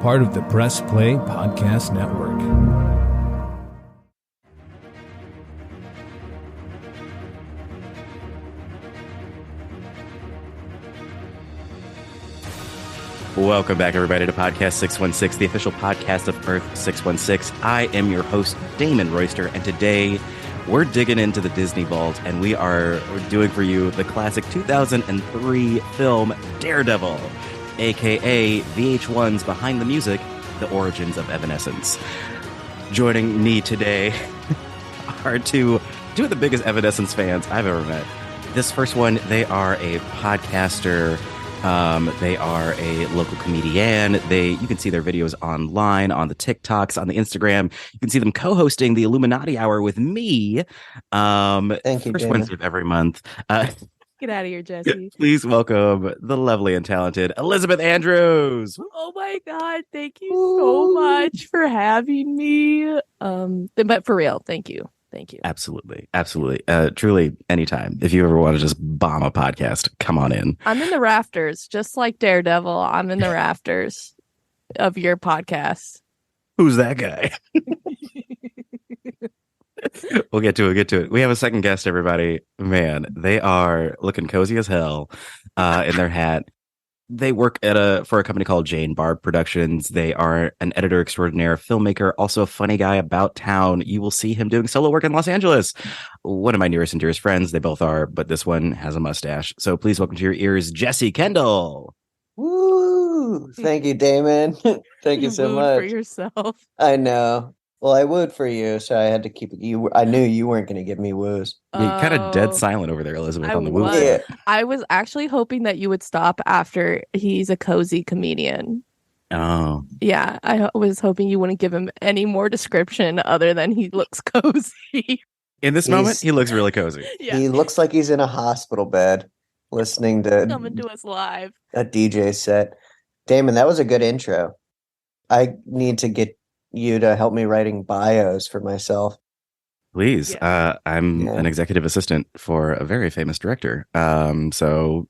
part of the Press Play Podcast Network. Welcome back, everybody, to Podcast 616, the official podcast of Earth 616. I am your host, Damon Royster, and today we're digging into the Disney Vault, and we're doing for you the classic 2003 film Daredevil, a.k.a. VH1's Behind the Music, The Origins of Evanescence. Joining me today are two of the biggest Evanescence fans I've ever met. This first one, they are a podcaster. They are a local comedian. You can see their videos online, on the TikToks, on the Instagram. You can see them co-hosting the Illuminati Hour with me. Thank you, first Damon. Wednesday of every month. Get out of here, Jesse. Please welcome the lovely and talented Elizabeth Andrews. Oh my God. Thank you so much for having me. But for real, thank you. Thank you. Absolutely. Truly, anytime. If you ever want to just bomb a podcast, come on in. I'm in the rafters, just like Daredevil. I'm in the rafters of your podcast. Who's that guy? We'll get to it. We have a second guest, everybody. Man, they are looking cozy as hell in their hat. They work for a company called Jane Barb Productions. They are an editor extraordinaire, filmmaker, also a funny guy about town. You will see him doing solo work in Los Angeles. One of my nearest and dearest friends. They both are, but this one has a mustache. So please welcome to your ears, Jesse Kendall. Woo! Thank you, Damon. Thank you so much. For yourself. I know. Well, I wooed for you, so I had to keep you. I knew you weren't going to give me woos. You're kind of dead silent over there, Elizabeth, on the woo. Yeah. I was actually hoping that you would stop after he's a cozy comedian. Oh. Yeah, I was hoping you wouldn't give him any more description other than he looks cozy. In this moment, he looks really cozy. Yeah. He looks like he's in a hospital bed listening to Coming to us live. a DJ set. Damon, that was a good intro. I need to get you to help me writing bios for myself. Please. Yeah. I'm an executive assistant for a very famous director. So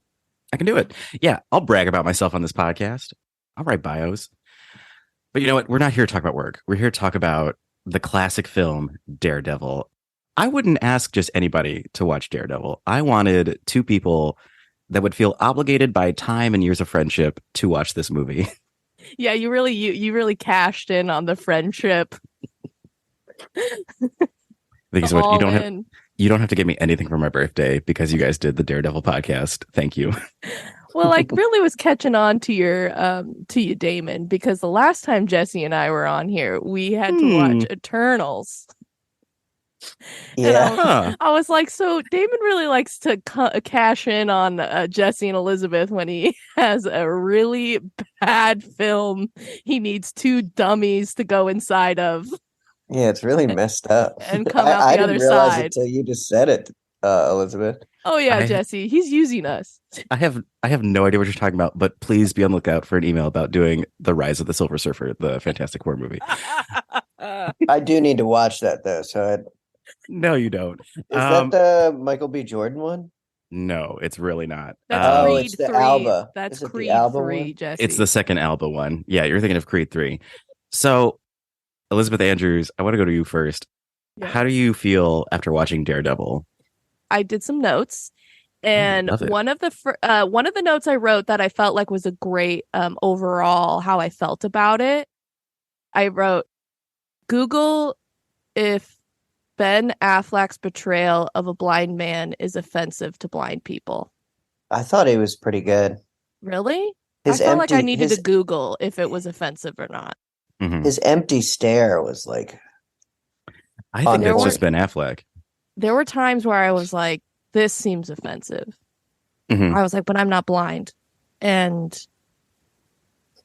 I can do it. Yeah, I'll brag about myself on this podcast. I'll write bios. But you know what? We're not here to talk about work. We're here to talk about the classic film Daredevil. I wouldn't ask just anybody to watch Daredevil. I wanted two people that would feel obligated by time and years of friendship to watch this movie. Yeah, you really cashed in on the friendship. Because what you don't have to give me anything for my birthday because you guys did the Daredevil podcast. Thank you. Well, I really was catching on to you, Damon, because the last time Jesse and I were on here, we had to watch Eternals. Yeah. I was like, so Damon really likes to cash in on Jesse and Elizabeth when he has a really bad film he needs two dummies to go inside of. Yeah, it's really messed up. And come out the other didn't realize side. it till you just said it, Elizabeth. Oh yeah, Jesse, he's using us. I have no idea what you're talking about, but please be on the lookout for an email about doing The Rise of the Silver Surfer, the Fantastic Four movie. I do need to watch that though. So No, you don't. is that the Michael B. Jordan one? No, it's really not. That's Creed it's the 3. Alba. That's Is it the Creed Alba 3, one? Jesse. It's the second Alba one. Yeah, you're thinking of Creed 3. So, Elizabeth Andrews, I want to go to you first. Yeah. How do you feel after watching Daredevil? I did some notes, and love it. one of the notes I wrote that I felt like was a great overall how I felt about it. I wrote, Google if Ben Affleck's portrayal of a blind man is offensive to blind people. I thought he was pretty good. Really? His I felt like I needed his, to Google if it was offensive or not. Mhm. his empty stare was like. I think there that's were- just Ben Affleck. There were times where I was like, this seems offensive. Mhm. I was like, but I'm not blind. And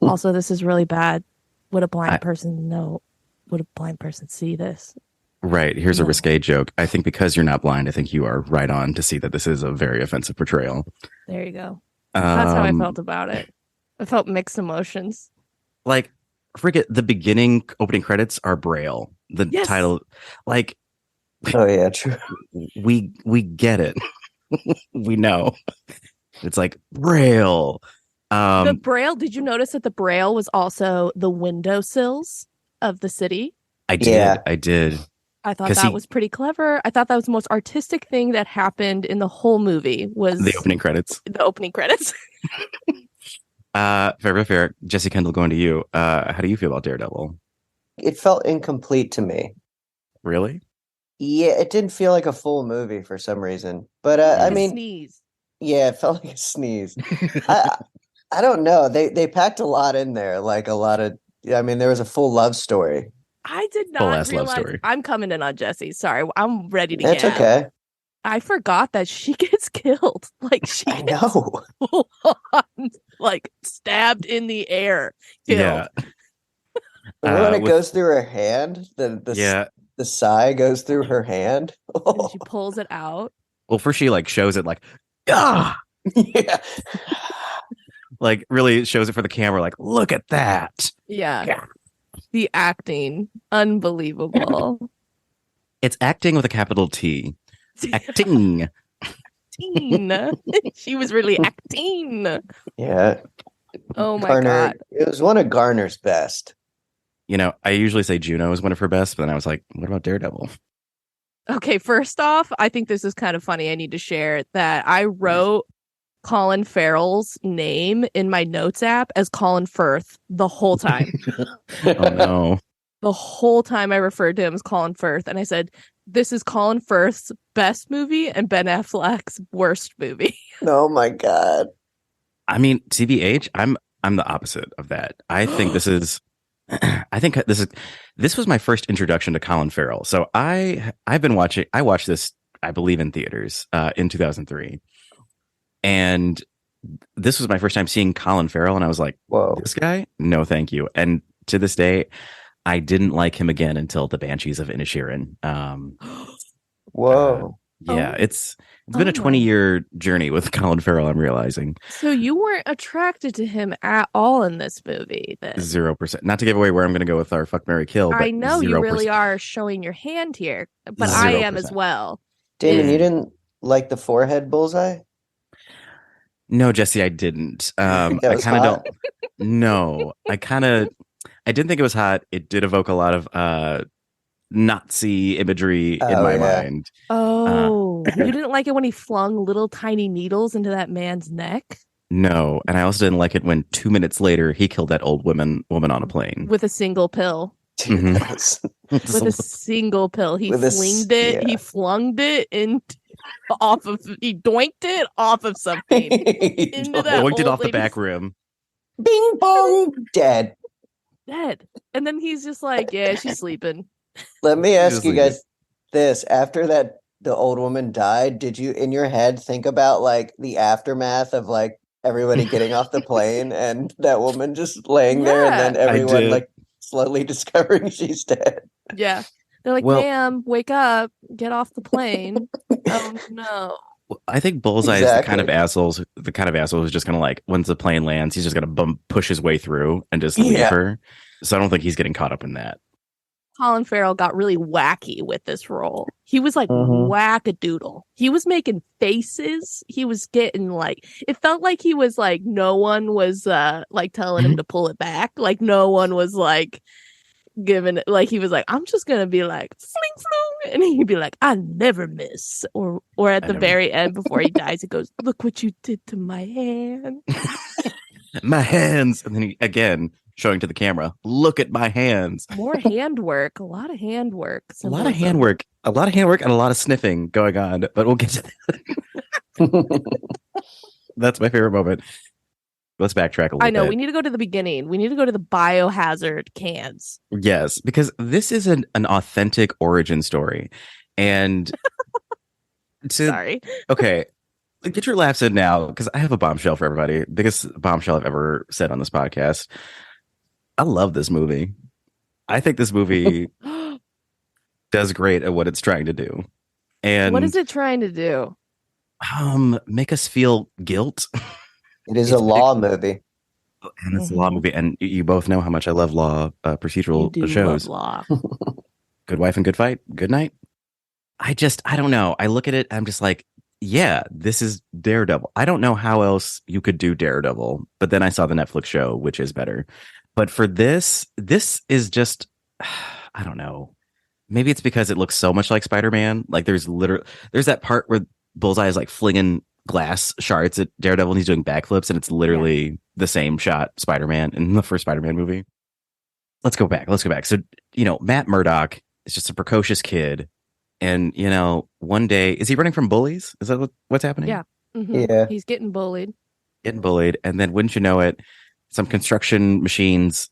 also, this is really bad. Would a blind person know? Would a blind person see this? Right. Here's a No. risque joke. I think because you're not blind, I think you are right on to see that this is a very offensive portrayal. There you go. That's how I Um, felt about it. I felt mixed emotions. Like, forget the beginning opening credits are Braille. The Yes. title, like, Oh yeah, true. we get it. We know. It's like Braille. The Braille, did you notice that the Braille was also the windowsills of the city? I did. Yeah. I did. I thought that was pretty clever. I thought that was the most artistic thing that happened in the whole movie was The opening credits. The opening credits. Fair. Jesse Kendall, going to you. How do you feel about Daredevil? It felt incomplete to me. Really? Yeah, it didn't feel like a full movie for some reason. But I mean, sneeze. yeah, it felt like a sneeze. I don't know. They packed a lot in there, like a lot of. I mean, there was a full love story. I did not Full-ass love realize. story. I'm coming in on Jesse. Sorry, I'm ready to That's get. okay. I forgot that she gets killed. Like she I gets know. full on, like stabbed in the air. Killed. Yeah. When it goes through her hand, the sigh goes through her hand. And she pulls it out. Well, first she like shows it like, ah, Yeah. like really shows it for the camera. Like, look at that. Yeah. The acting, unbelievable. It's acting with a capital T. Acting. She was really acting. Yeah. Oh my Garner, God. it was one of Garner's best. You know, I usually say Juno is one of her best, but then I was like, what about Daredevil? Okay, first off, I think this is kind of funny. I need to share that I wrote Colin Farrell's name in my notes app as Colin Firth the whole time. Oh no. The whole time I referred to him as Colin Firth, and I said, this is Colin Firth's best movie and Ben Affleck's worst movie. Oh my God. I mean, TBH, I'm the opposite of that. I think this is this was my first introduction to Colin Farrell. So I watched this, I believe, in theaters in 2003. And this was my first time seeing Colin Farrell, and I was like, whoa, this guy? No, thank you. And to this day, I didn't like him again until The Banshees of Inisherin. Whoa. Yeah, it's been a 20-year journey with Colin Farrell, I'm realizing. So you weren't attracted to him at all in this movie, then? 0%. Not to give away where I'm going to go with our fuck, marry, kill, but I know 0%. you really are showing your hand here, but 0%. I am as well. Damon, you didn't like the forehead bullseye? No, Jesse, I didn't. I kind of don't. No, I didn't think it was hot. It did evoke a lot of Nazi imagery in my mind. Oh, you didn't like it when he flung little tiny needles into that man's neck? No, and I also didn't like it when 2 minutes later he killed that old woman on a plane with a single pill. Dude, with a single pill, he flinged it. Yeah. He flung it he doinked it off of something. Into that doinked it off the back rim. Bing bong, dead. And then he's just like, yeah, she's sleeping. Let me ask you guys this. After that, the old woman died, did you, in your head, think about like the aftermath of like everybody getting off the plane and that woman just laying there and then everyone like slowly discovering she's dead? Yeah. They're like, ma'am, wake up, get off the plane. Oh, no. I think Bullseye is the kind of asshole who's just going to like, once the plane lands, he's just going to push his way through and just leave her. So I don't think he's getting caught up in that. Colin Farrell got really wacky with this role. He was like wackadoodle. He was making faces. He was getting like, it felt like he was like, no one was like telling him to pull it back. Like no one was like giving it, like he was like, I'm just gonna be like fling fling, and he'd be like, I never miss. Or at the very end before he dies, he goes, look what you did to my hand. My hands. And then he again showing to the camera, look at my hands. More handwork, a lot of handwork. A lot of handwork and a lot of sniffing going on, but we'll get to that. That's my favorite moment. Let's backtrack a little bit. I know, we need to go to the beginning. We need to go to the biohazard cans. Yes, because this is an authentic origin story. And sorry. Okay. Get your laughs in now, because I have a bombshell for everybody. Biggest bombshell I've ever said on this podcast. I love this movie. I think this movie does great at what it's trying to do. And what is it trying to do? Make us feel guilt. It is a law movie. And it's a law movie. And you both know how much I love law procedural shows. Love law. Good Wife and Good Fight. Good Night. I don't know. I look at it, I'm just like, yeah, this is Daredevil. I don't know how else you could do Daredevil, but then I saw the Netflix show, which is better. But for this is just, I don't know. Maybe it's because it looks so much like Spider-Man. Like there's that part where Bullseye is like flinging glass shards at Daredevil and he's doing backflips, and it's literally the same shot Spider-Man in the first Spider-Man movie. Let's go back. So, Matt Murdock is just a precocious kid. And, one day, is he running from bullies? Is that what's happening? Yeah. Mm-hmm. Yeah. He's getting bullied. And then, wouldn't you know it, some construction machines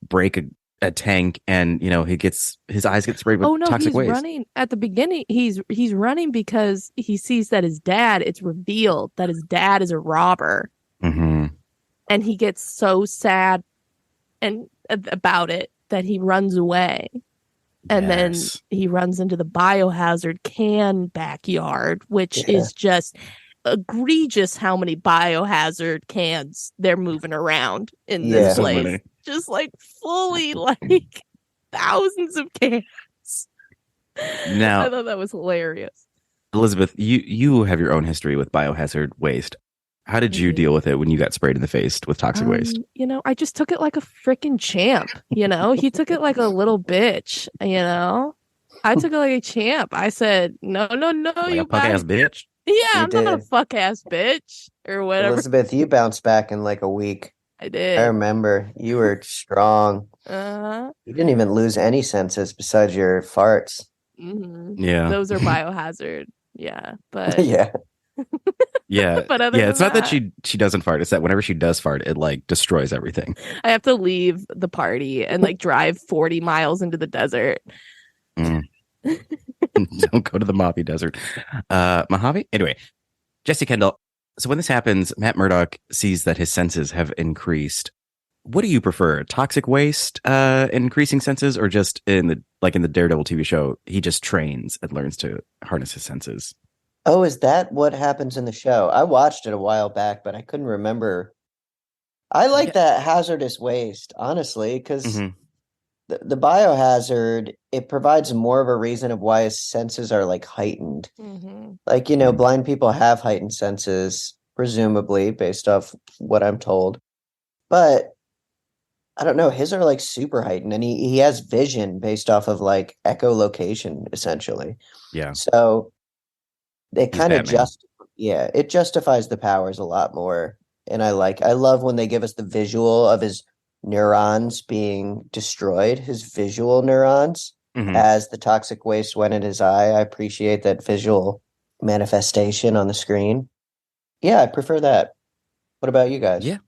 break a tank, and, his eyes get sprayed with toxic waste. Running at the beginning. He's running because he sees that it's revealed that his dad is a robber. Mm-hmm. And he gets so sad and about it that he runs away. And then he runs into the biohazard can backyard, which is just egregious how many biohazard cans they're moving around in this place. So just like fully like thousands of cans. Now, I thought that was hilarious. Elizabeth, you have your own history with biohazard waste. How did you deal with it when you got sprayed in the face with toxic waste? I just took it like a freaking champ. He took it like a little bitch. I took it like a champ. I said, no, like you a punk ass bitch. Yeah, I'm not a fuck ass bitch or whatever. Elizabeth, you bounced back in like a week. I did. I remember you were strong. Uh-huh. You didn't even lose any senses besides your farts. Mm-hmm. Yeah, those are biohazard. Yeah, but yeah. Yeah, but it's not that she doesn't fart. It's that whenever she does fart, it like destroys everything. I have to leave the party and like drive 40 miles into the desert. Don't go to the Mojave Desert. Mojave? Anyway, Jesse Kendall. So when this happens, Matt Murdock sees that his senses have increased. What do you prefer? Toxic waste increasing senses, or just in the Daredevil TV show, he just trains and learns to harness his senses? Oh, is that what happens in the show? I watched it a while back, but I couldn't remember. I like that hazardous waste, honestly, because the biohazard, it provides more of a reason of why his senses are like heightened. Mm-hmm. Like, blind people have heightened senses, presumably, based off what I'm told. But I don't know, his are like super heightened, and he has vision based off of like echolocation, essentially. Yeah. So it kind of it justifies the powers a lot more. And I love when they give us the visual of his neurons being destroyed, his visual neurons, as the toxic waste went in his eye. I appreciate that visual manifestation on the screen. Yeah, I prefer that. What about you guys? Yeah.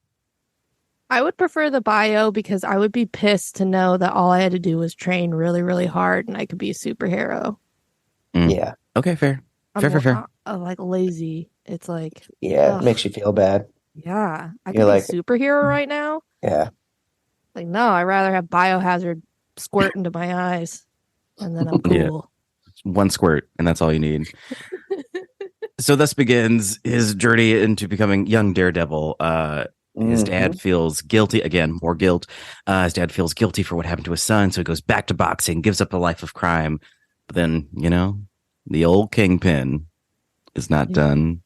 I would prefer the bio because I would be pissed to know that all I had to do was train really, really hard and I could be a superhero. Yeah. Okay, fair. Fair. I'm like lazy. It's like, it makes you feel bad. Yeah. I could be a superhero right now. Yeah. Like, no, I'd rather have biohazard squirt into my eyes and then I'm cool. Yeah. One squirt, and that's all you need. So thus begins his journey into becoming young Daredevil. His dad feels guilty. Again, more guilt. His dad feels guilty for what happened to his son, so he goes back to boxing, gives up a life of crime. But then, the old Kingpin is not done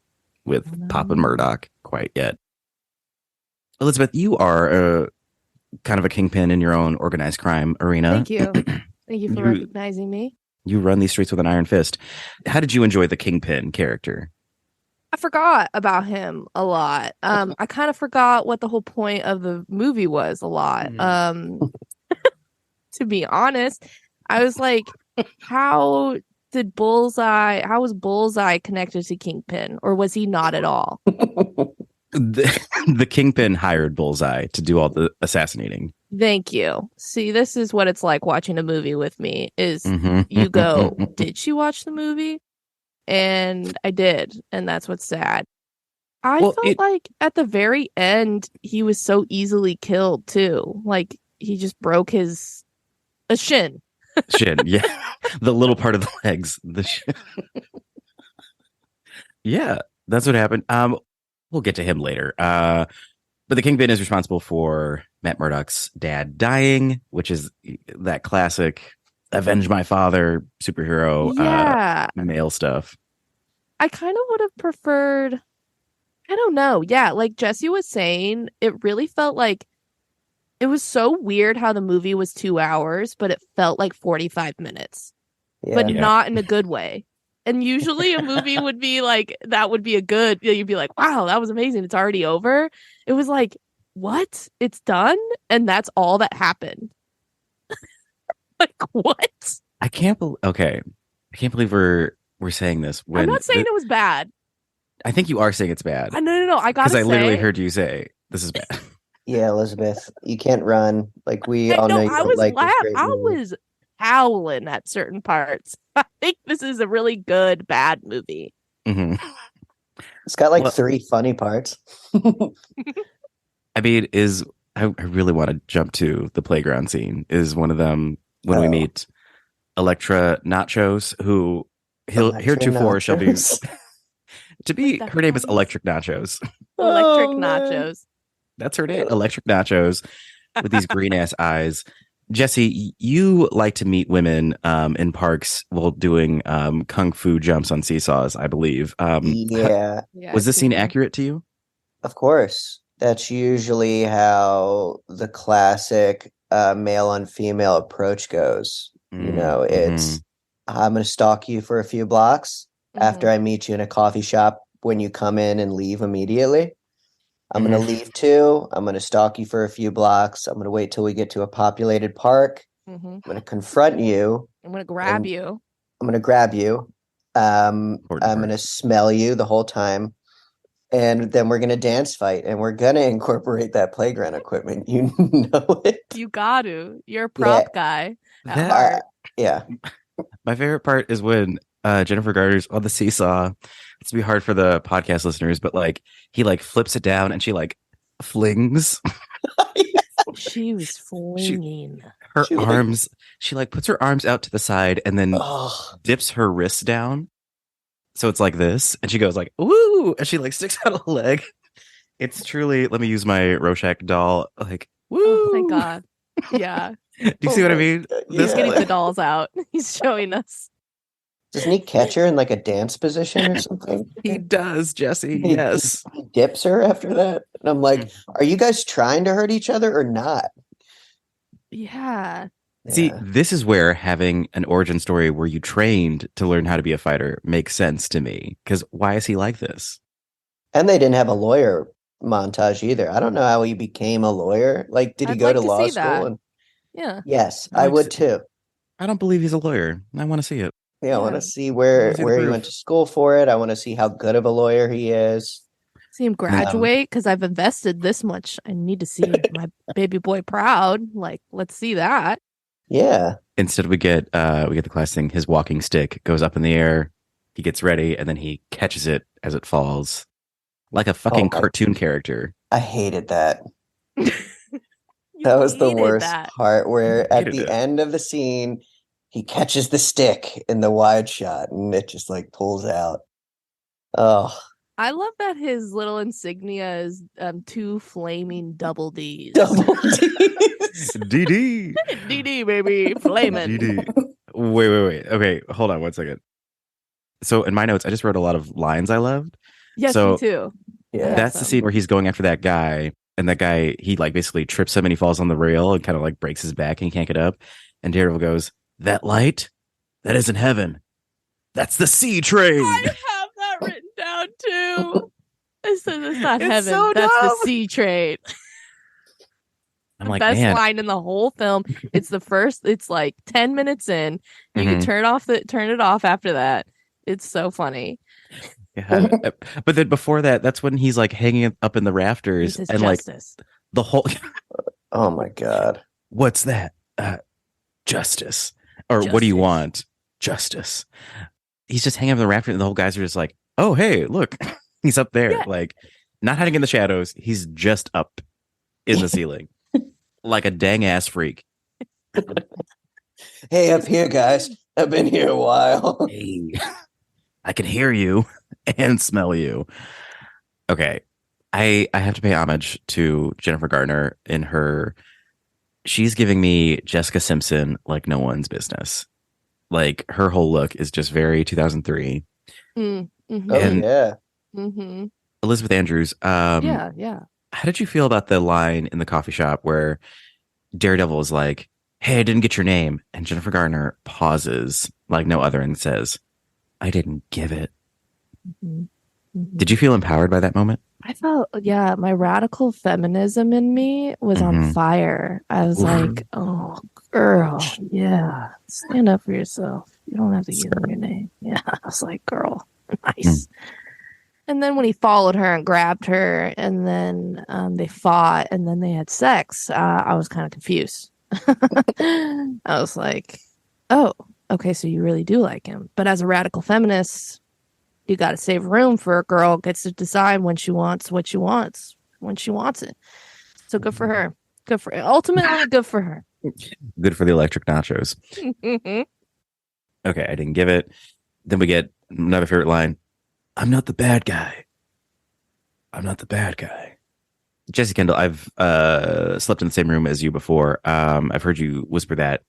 with Papa Murdock quite yet. Elizabeth, you are kind of a kingpin in your own organized crime arena. Thank you. Thank you for recognizing me. You run these streets with an iron fist. How did you enjoy the Kingpin character? I forgot about him a lot. I kind of forgot what the whole point of the movie was a lot. To be honest, I was like, how was Bullseye connected to Kingpin, or was he not at all? The Kingpin hired Bullseye to do all the assassinating. Thank you. See, this is what it's like watching a movie with me, is you go, did she watch the movie? And I did. And that's what's sad. I felt like at the very end, he was so easily killed too. Like he just broke a shin. Shin, yeah. The little part of the legs. The shin. Yeah, that's what happened. We'll get to him later. But the Kingpin is responsible for Matt Murdock's dad dying, which is that classic avenge my father superhero male stuff. I kind of would have preferred, I don't know. Yeah, like Jesse was saying, it really felt like it was so weird how the movie was 2 hours, but it felt like 45 minutes, but Yeah. not in a good way. And usually a movie would be like, that would be you'd be like, wow, that was amazing. It's already over. It was like, what? It's done? And that's all that happened. Like, what? I can't believe we're saying this. I'm not saying it was bad. I think you are saying it's bad. No. I gotta Because I say, literally heard you say this is bad. Yeah, Elizabeth, you can't run. Like we all know you don't like this great I movie. was howling at certain parts. I think this is a really good bad movie. Mm-hmm. It's got like 3 funny parts. I mean, I really want to jump to the playground scene. Is one of them when we meet Electra Nachos, who heretofore shall be her name is Electric Nachos. Electric Nachos. That's her name, Electric Nachos, with these green ass eyes. Jesse, you like to meet women in parks while doing kung fu jumps on seesaws, I believe. Yeah. Was this scene accurate to you? Of course. That's usually how the classic male on female approach goes. You know, it's I'm going to stalk you for a few blocks after I meet you in a coffee shop when you come in and leave immediately. I'm going to leave too. I'm going to stalk you for a few blocks. I'm going to wait till we get to a populated park. I'm going to confront you. I'm going to grab you. I'm going to grab you. I'm going to smell you the whole time. And then we're going to dance fight, and we're going to incorporate that playground equipment. You know it. You got to. You're a prop guy at heart. Yeah. My favorite part is when Jennifer Garner's on the seesaw. It's gonna be hard for the podcast listeners, but like he like flips it down and she like flings. She was flinging her arms. She like puts her arms out to the side and then dips her wrists down. So it's like this, and she goes like, "Woo!" and she like sticks out a leg. It's truly. Let me use my Rorschach doll. Like, woo! Oh, thank God. Yeah. Do you see what I mean? He's getting the dolls out. He's showing us. Doesn't he catch her in like a dance position or something? He does, Jesse. Yes. He dips her after that. And I'm like, are you guys trying to hurt each other or not? Yeah. See, this is where having an origin story where you trained to learn how to be a fighter makes sense to me. Because why is he like this? And they didn't have a lawyer montage either. I don't know how he became a lawyer. Like, did he go to law school? Yeah. Yes, I would too. I don't believe he's a lawyer. I want to see it. Yeah, I want to see where he went to school for it. I want to see how good of a lawyer he is. See him graduate because I've invested this much. I need to see my baby boy proud. Like, let's see that. Yeah. Instead, we get the class thing. His walking stick goes up in the air. He gets ready, and then he catches it as it falls, like a fucking cartoon character. I hated that. That was the worst part. Where at the end of the scene, he catches the stick in the wide shot, and it just like pulls out. Oh. I love that his little insignia is 2 flaming double D's. Double D's. DD. DD, baby. Flaming. DD. Wait. Okay, hold on 1 second. So in my notes, I just wrote a lot of lines I loved. Yes, me too. Yeah. That's the scene where he's going after that guy, and that guy, he like basically trips him and he falls on the rail and kind of like breaks his back and he can't get up. And Daredevil goes, "That light? That isn't heaven. That's the sea train." I have that written down too. I said it's not heaven. So that's dumb. the sea train. I'm like, best man. line in the whole film. It's the first. It's like 10 minutes in. You can turn it off after that. It's so funny. Yeah. But then before that, that's when he's like hanging up in the rafters and justice. Like the whole. Oh my God. What's that? Justice. Or what do you want? Justice. He's just hanging up in the rafters, and the whole guys are just like, "Oh, hey, look, he's up there." Like, not hiding in the shadows. He's just up in the ceiling, like a dang ass freak. Hey, up here, guys. I've been here a while. Hey, I can hear you and smell you. Okay, I have to pay homage to Jennifer Garner in her. She's giving me Jessica Simpson like no one's business. Like her whole look is just very 2003. Mm-hmm. Oh, yeah. Mm-hmm. Elizabeth Andrews, Yeah. how did you feel about the line in the coffee shop where Daredevil is like, "Hey, I didn't get your name," and Jennifer Garner pauses like no other and says, "I didn't give it." Mm-hmm. Mm-hmm. Did you feel empowered by that moment? I felt, my radical feminism in me was on fire. I was like, oh, girl, yeah, stand up for yourself. You don't have to give him your name. Yeah, I was like, girl, nice. And then when he followed her and grabbed her, and then they fought, and then they had sex, I was kind of confused. I was like, oh, okay, so you really do like him. But as a radical feminist, you got to save room for a girl gets to decide when she wants what she wants when she wants it. So good for her. Good for ultimately good for her. Good for the electric nachos. Okay, I didn't give it. Then we get another favorite line. "I'm not the bad guy. I'm not the bad guy." Jesse Kendall, I've slept in the same room as you before. I've heard you whisper that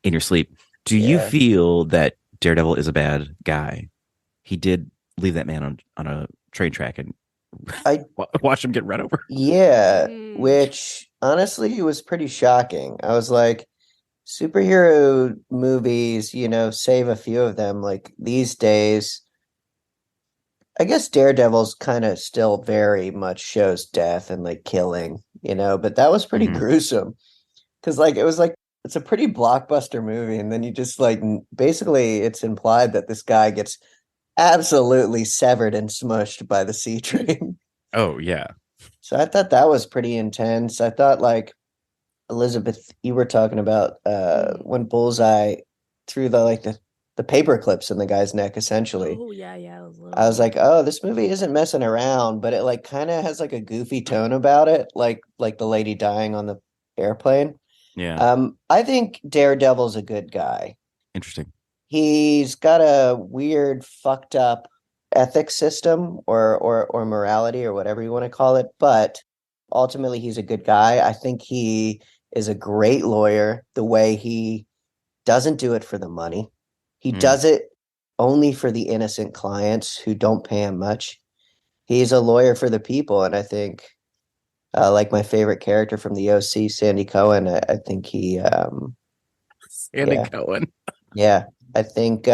in your sleep. Do you feel that Daredevil is a bad guy? He did leave that man on a train track and watch him get run over. Yeah, which honestly was pretty shocking. I was like, superhero movies, save a few of them. Like these days, I guess Daredevil's kind of still very much shows death and like killing, but that was pretty gruesome. Because it's a pretty blockbuster movie, and then you just basically it's implied that this guy gets absolutely severed and smushed by the C train. Oh yeah. So I thought that was pretty intense. I thought Elizabeth, you were talking about when Bullseye threw the paper clips in the guy's neck, essentially. Oh yeah. I was like, oh, this movie isn't messing around, but it kind of has a goofy tone about it, like the lady dying on the airplane. Yeah. I think Daredevil's a good guy. Interesting. He's got a weird, fucked up ethics system or morality or whatever you want to call it, but ultimately he's a good guy. I think he is a great lawyer. The way he doesn't do it for the money, he does it only for the innocent clients who don't pay him much. He's a lawyer for the people, and I think, like my favorite character from the OC, Sandy Cohen. I think he, Sandy Cohen. Yeah, I think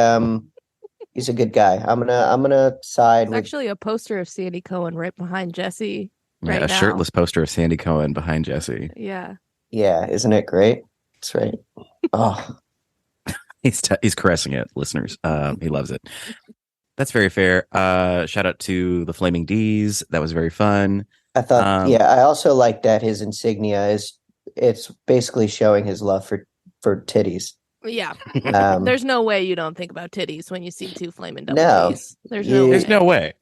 he's a good guy. I'm gonna side There's with. Actually a poster of Sandy Cohen right behind Jesse. Yeah, a shirtless poster of Sandy Cohen behind Jesse. Yeah. Yeah, isn't it great? That's right. Oh, he's caressing it, listeners. He loves it. That's very fair. Shout out to the Flaming D's. That was very fun. I thought. I also like that his insignia it's basically showing his love for titties. Yeah. There's no way you don't think about titties when you see two flaming double D's. There's no way.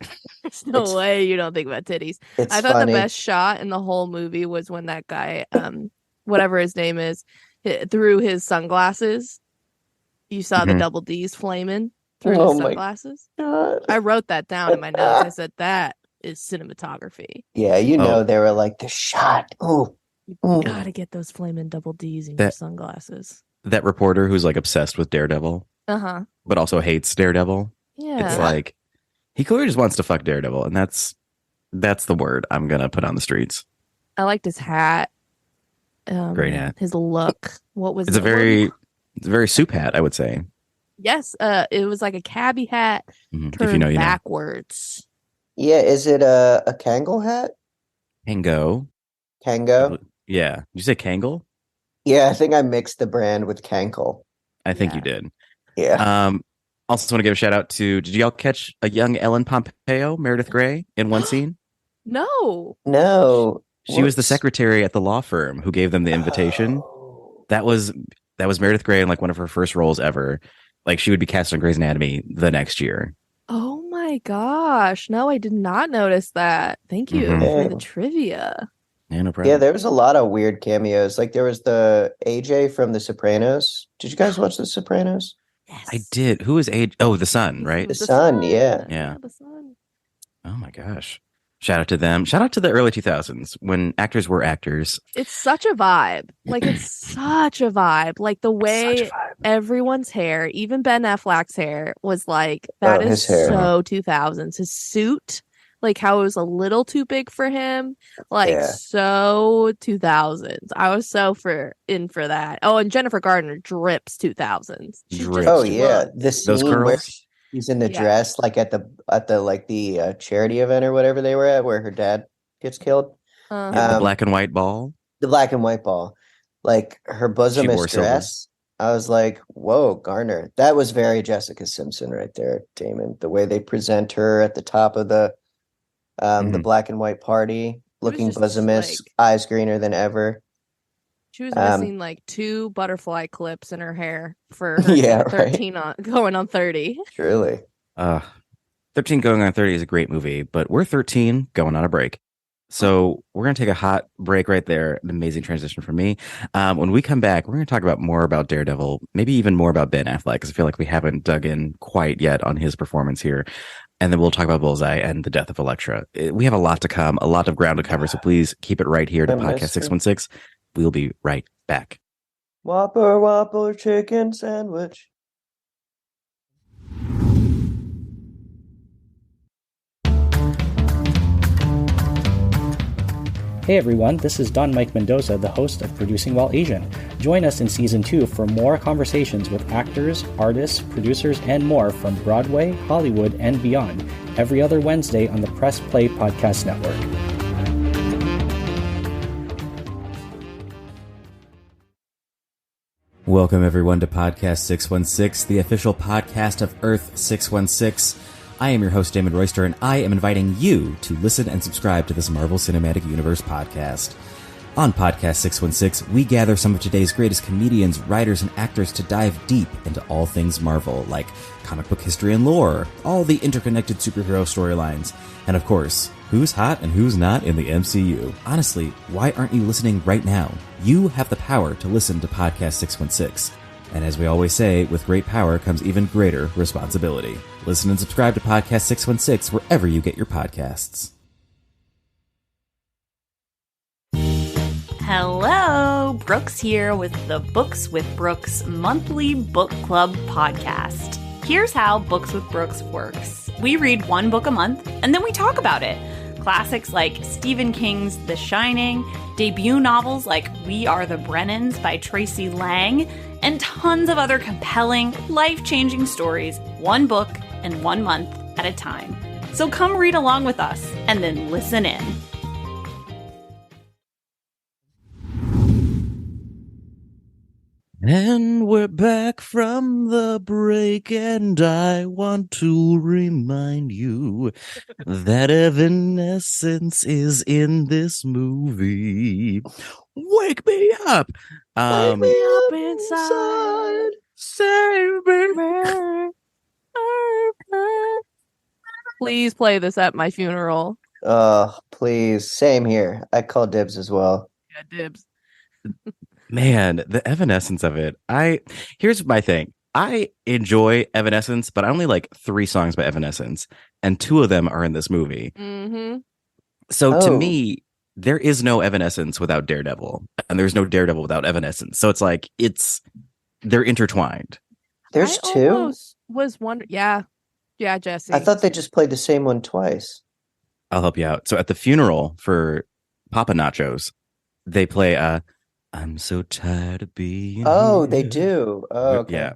There's no way you don't think about titties. I thought the best shot in the whole movie was when that guy, whatever his name is, through his sunglasses. You saw the double D's flaming through his sunglaslasses. I wrote that down in my notes. I said that is cinematography. Yeah, they were like the shot. Oh, you gotta get those flaming double D's in your sunglasses. That reporter who's obsessed with Daredevil, but also hates Daredevil. Yeah, it's like he clearly just wants to fuck Daredevil, and that's the word I'm gonna put on the streets. I liked his hat. Great hat. His look. What was it's a very soup hat, I would say. Yes, it was like a cabbie hat turned backwards. Yeah, is it a Kangol hat? Kango. Yeah. Did you say Kangol? Yeah, I think I mixed the brand with Kankle. I think you did. Yeah. Also want to give a shout out to, did y'all catch a young Ellen Pompeo, Meredith Grey, in one scene? No. She was the secretary at the law firm who gave them the invitation. That was Meredith Grey in one of her first roles ever. She would be cast on Grey's Anatomy the next year. Oh my gosh. No, I did not notice that. Thank you for the trivia. Yeah, no problem. Yeah, there was a lot of weird cameos. There was the AJ from The Sopranos. Did you guys watch The Sopranos? Yes. I did. Who is AJ? Oh, the son, right? The son, yeah. The son. Oh my gosh. Shout out to them. Shout out to the early 2000s when actors were actors. It's such a vibe. It's such a vibe. The way everyone's hair, even Ben Affleck's hair, was like, that is so 2000s. His suit, like how it was a little too big for him, like so 2000s. I was so in for that. Oh, and Jennifer Garner drips 2000s. The scene where she's in the dress, like at the charity event or whatever they were at, where her dad gets killed. The black and white ball. The black and white ball, like her bosom is dress. I was like, whoa, Garner. That was very Jessica Simpson right there, Damon. The way they present her at the top of the black and white party, looking bosomist, eyes greener than ever. She was missing like 2 butterfly clips in her hair for her 13 going on 30. Truly. 13 going on 30 is a great movie, but we're 13 going on a break. So we're going to take a hot break right there. An amazing transition for me. When we come back, we're going to talk more about Daredevil, maybe even more about Ben Affleck, because I feel like we haven't dug in quite yet on his performance here. And then we'll talk about Bullseye and the death of Elektra. We have a lot to come, a lot of ground to cover. So please keep it right here to Podcast 616. We'll be right back. Whopper chicken sandwich. Hey everyone, this is Don Mike Mendoza, the host of Producing While Asian. Join us in Season 2 for more conversations with actors, artists, producers, and more from Broadway, Hollywood, and beyond, every other Wednesday on the Press Play Podcast Network. Welcome everyone to Podcast 616, the official podcast of Earth 616. I am your host, Damon Royster, and I am inviting you to listen and subscribe to this Marvel Cinematic Universe podcast. On Podcast 616, we gather some of today's greatest comedians, writers, and actors to dive deep into all things Marvel, like comic book history and lore, all the interconnected superhero storylines, and of course, who's hot and who's not in the MCU. Honestly, why aren't you listening right now? You have the power to listen to Podcast 616. And as we always say, with great power comes even greater responsibility. Listen and subscribe to Podcast 616 wherever you get your podcasts. Hello, Brooks here with the Books with Brooks monthly book club podcast. Here's how Books with Brooks works. We read one book a month, and then we talk about it. Classics like Stephen King's The Shining, debut novels like We Are the Brennans by Tracy Lang, and tons of other compelling, life-changing stories, one book and 1 month at a time. So come read along with us, and then listen in. And we're back from the break, and I want to remind you that Evanescence is in this movie. Wake me up! Wake me up inside. Save me. Please play this at my funeral. Please. Same here. I call dibs as well. Yeah, dibs. Man, the evanescence of it. Here's my thing. I enjoy Evanescence, but I only like 3 songs by Evanescence, and 2 of them are in this movie. Mm-hmm. So to me, there is no Evanescence without Daredevil, and there's no Daredevil without Evanescence. So it's like they're intertwined. There's 2. Was one, yeah, Jesse. I thought they just played the same one twice. I'll help you out. So at the funeral for Papa Nachos, they play I'm so tired of being here. They do. Oh, okay. Yeah.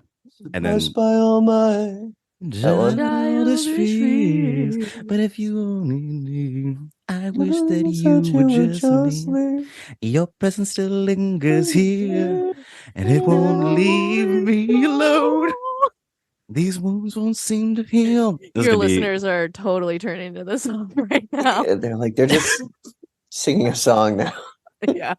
And then by all my childish fears, but if you only knew, I wish that you would just leave. Your presence still lingers here, and it won't leave me alone. These wounds won't seem to heal. Your listeners are totally turning to this song right now. Yeah, they're just singing a song now. Yeah.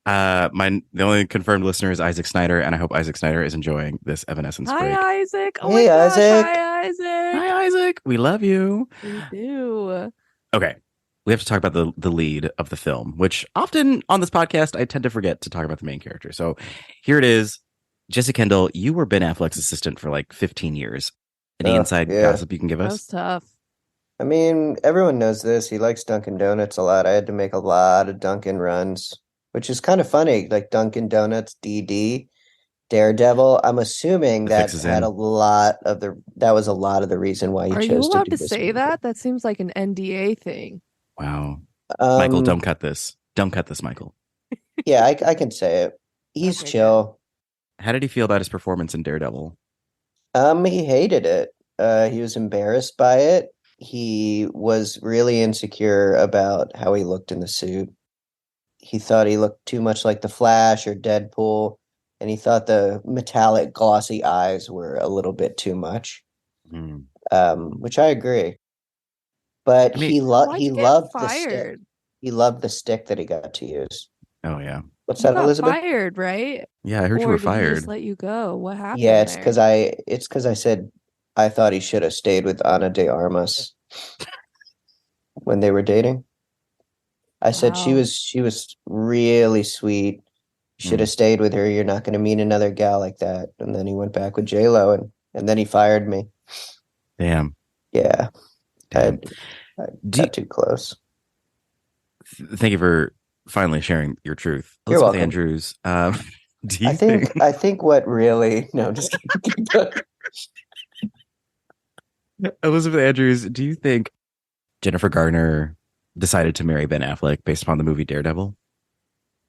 The only confirmed listener is Isaac Snyder, and I hope Isaac Snyder is enjoying this Evanescence break. Hi, Isaac. Oh hey, my gosh. Isaac. Hi, Isaac. Hi, Isaac. We love you. We do. Okay. We have to talk about the lead of the film, which often on this podcast, I tend to forget to talk about the main character. So here it is. Jesse Kendall, you were Ben Affleck's assistant for like 15 years. Any inside gossip you can give us? That's tough. I mean, everyone knows this. He likes Dunkin' Donuts a lot. I had to make a lot of Dunkin' runs, which is kind of funny. Like Dunkin' Donuts, DD. Daredevil. I'm assuming The that fix is had in. that was a lot of the reason why he Are you chose to allowed do to this say movie. that? That seems like an NDA thing. Wow. Michael, Um, don't cut this. Don't cut this, Michael. yeah, I can say it. He's Okay, chill. How did he feel about his performance in Daredevil? He hated it. He was embarrassed by it. He was really insecure about how he looked in the suit. He thought he looked too much like the Flash or Deadpool, and he thought the metallic, glossy eyes were a little bit too much. Hmm. Which I agree. But I mean, Why'd he you get loved the stick. fired? He loved the stick that he got to use. oh yeah. What's You that, got Elizabeth? fired, right? Yeah, I heard you Or were did he just fired. let you go? What happened Yeah, there? it's because I said I thought he should have stayed with Ana de Armas when they were dating. I said Wow. she was really sweet. Should Hmm. have stayed with her. You're not going to meet another gal like that. And then he went back with J-Lo, and then he fired me. Damn. Yeah, Damn. I Do you- got too close. Thank you for finally sharing your truth. You're Elizabeth welcome. Andrews, do you think I think what really no, I'm just kidding. Elizabeth Andrews, do you think Jennifer Garner decided to marry Ben Affleck based upon the movie Daredevil?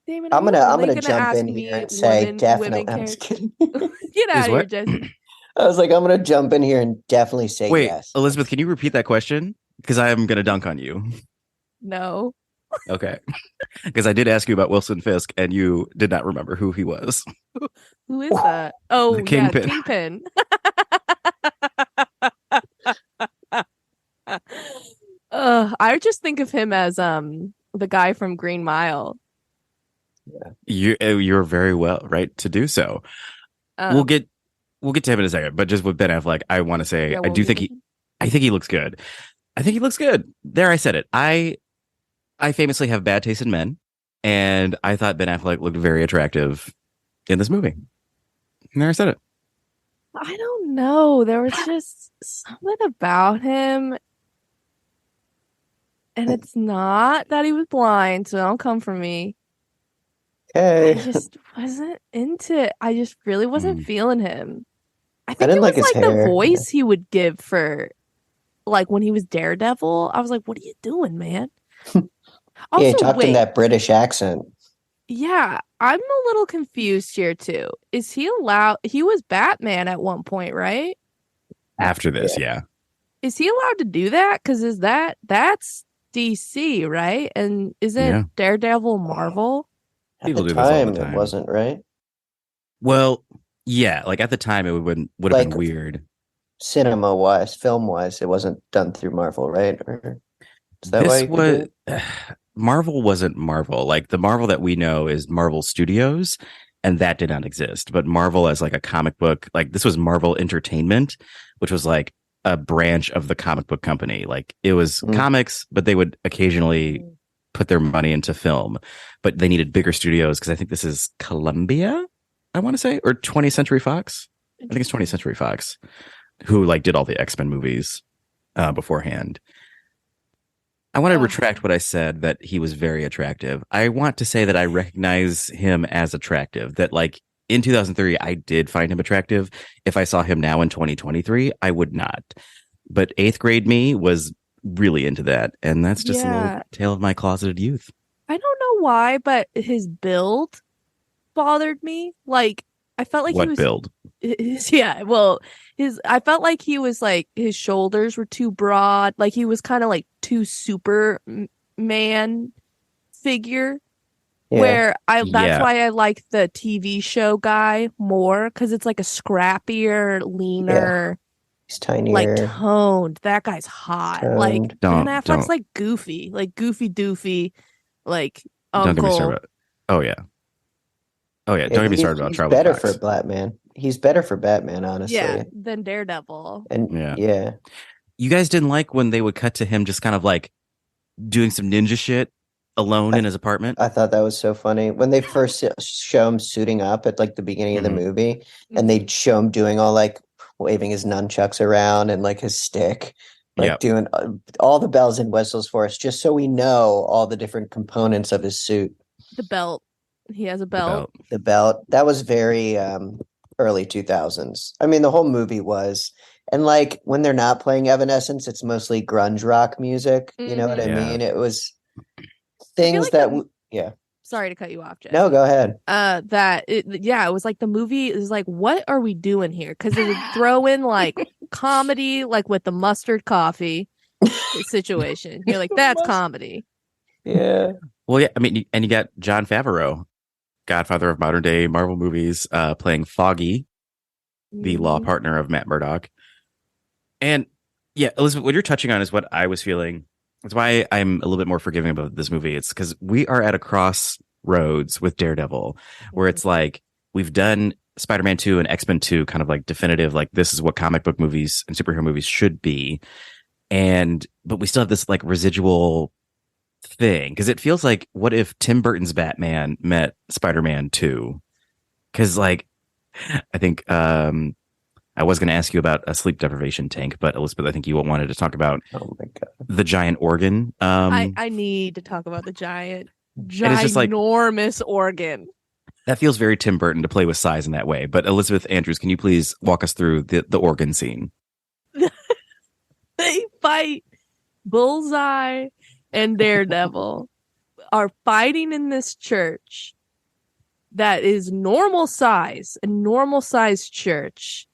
Damon, I'm are you gonna really gonna jump ask in here me and say women definitely. I'm just characters? kidding. Get out Is of here, what? Jesse. I was like, I'm gonna jump in here and definitely say Wait, yes. Elizabeth, can you repeat that question? Because I am going to dunk on you. No. Okay. Because I did ask you about Wilson Fisk and you did not remember who he was. Who is that? Oh, The yeah, Kingpin. Kingpin. I just think of him as the guy from Green Mile. You're very well right to do so. We'll Um, get to him in a second, but just with Ben Affleck, I want to say yeah, I we'll do get think to him. I think he looks good. I think he looks good. There, I said it. I famously have bad taste in men, and I thought Ben Affleck looked very attractive in this movie. And there, I said it. I don't know. There was just something about him, and it's not that he was blind, so don't come for me. I Okay. just wasn't into it. I just really wasn't Mm. feeling him. I I think didn't it like was his like the hair. voice he would give for like when he was Daredevil. I was like, what are you doing, man? Yeah, he Also, talked in wait, that British accent. yeah, I'm a little confused here too. Is he allowed? He was Batman at one point, right? After this, yeah. Is he allowed to do that? Because that's DC, right? And isn't Yeah. Daredevil Marvel? At People the do this all the time, it time. wasn't, right? Well, yeah, like at the time, it would have Like been weird. cinema-wise, film-wise, it wasn't done through Marvel, right? Or is that why This you could do was it? Marvel wasn't Marvel. Like the Marvel that we know is Marvel Studios, and that did not exist. But Marvel as like a comic book, like this was Marvel Entertainment, which was like a branch of the comic book company. Like it was Mm. comics, but they would occasionally put their money into film. But they needed bigger studios because I think this is Columbia, I want to say, or 20th Century Fox. I think it's 20th Century Fox, who like did all the X-Men movies beforehand. I want to retract what I said that he was very attractive. I want to say that I recognize him as attractive. That like in 2003, I did find him attractive. If I saw him now in 2023, I would not. But eighth grade me was really into that. And that's just a little Yeah. tale of my closeted youth. I don't know why, but his build bothered me. Like I felt like he What was build? yeah, well, I felt like he was like his shoulders were too broad, like he was kind of like too man figure. Yeah. Where that's Yeah. why I like the TV show guy more because it's like a scrappier, leaner, He's like tinier. toned. That guy's hot. Like Toned. Ben Don't- Affleck's don't. like goofy doofy, like Don't get me started uncle. about. Oh yeah. Oh yeah. Don't get me started about He's Charlie better Cox. for Batman. He's better for Batman, honestly. Yeah, than Daredevil. And Yeah. yeah. You guys didn't like when they would cut to him just kind of like doing some ninja shit alone in his apartment. I thought that was so funny when they first show him suiting up at like the beginning of the Mhm. movie, Mm-hmm. and they show him doing all like waving his nunchucks around and like his stick, like Yep. doing all the bells and whistles for us, just so we know all the different components of his suit. The belt. He has a The belt. The belt that was very early 2000s. I mean, the whole movie was. And like when they're not playing Evanescence, it's mostly grunge rock music. You know what I Yeah. mean? It was things yeah. Sorry to cut you off, Jay. No, go ahead. It was like the movie is like, what are we doing here? Because it would throw in like comedy, like with the mustard coffee situation. You're like, that's comedy. Yeah. Well, yeah, I mean, and you got Jon Favreau, godfather of modern day Marvel movies, playing Foggy, the law partner of Matt Murdock. And yeah, Elizabeth, what you're touching on is what I was feeling. That's why I'm a little bit more forgiving about this movie. It's because we are at a crossroads with Daredevil, where it's like we've done Spider-Man 2 and X-Men 2 kind of like definitive, like this is what comic book movies and superhero movies should be. But we still have this like residual thing, because it feels like, what if Tim Burton's Batman met Spider-Man 2? Because like, I think I was going to ask you about a sleep deprivation tank, but Elizabeth, I think you wanted to talk about the giant organ. I need to talk about the ginormous organ. That feels very Tim Burton to play with size in that way. But Elizabeth Andrews, can you please walk us through the organ scene? They fight. Bullseye and Daredevil are fighting in this church that is normal size, a normal sized church.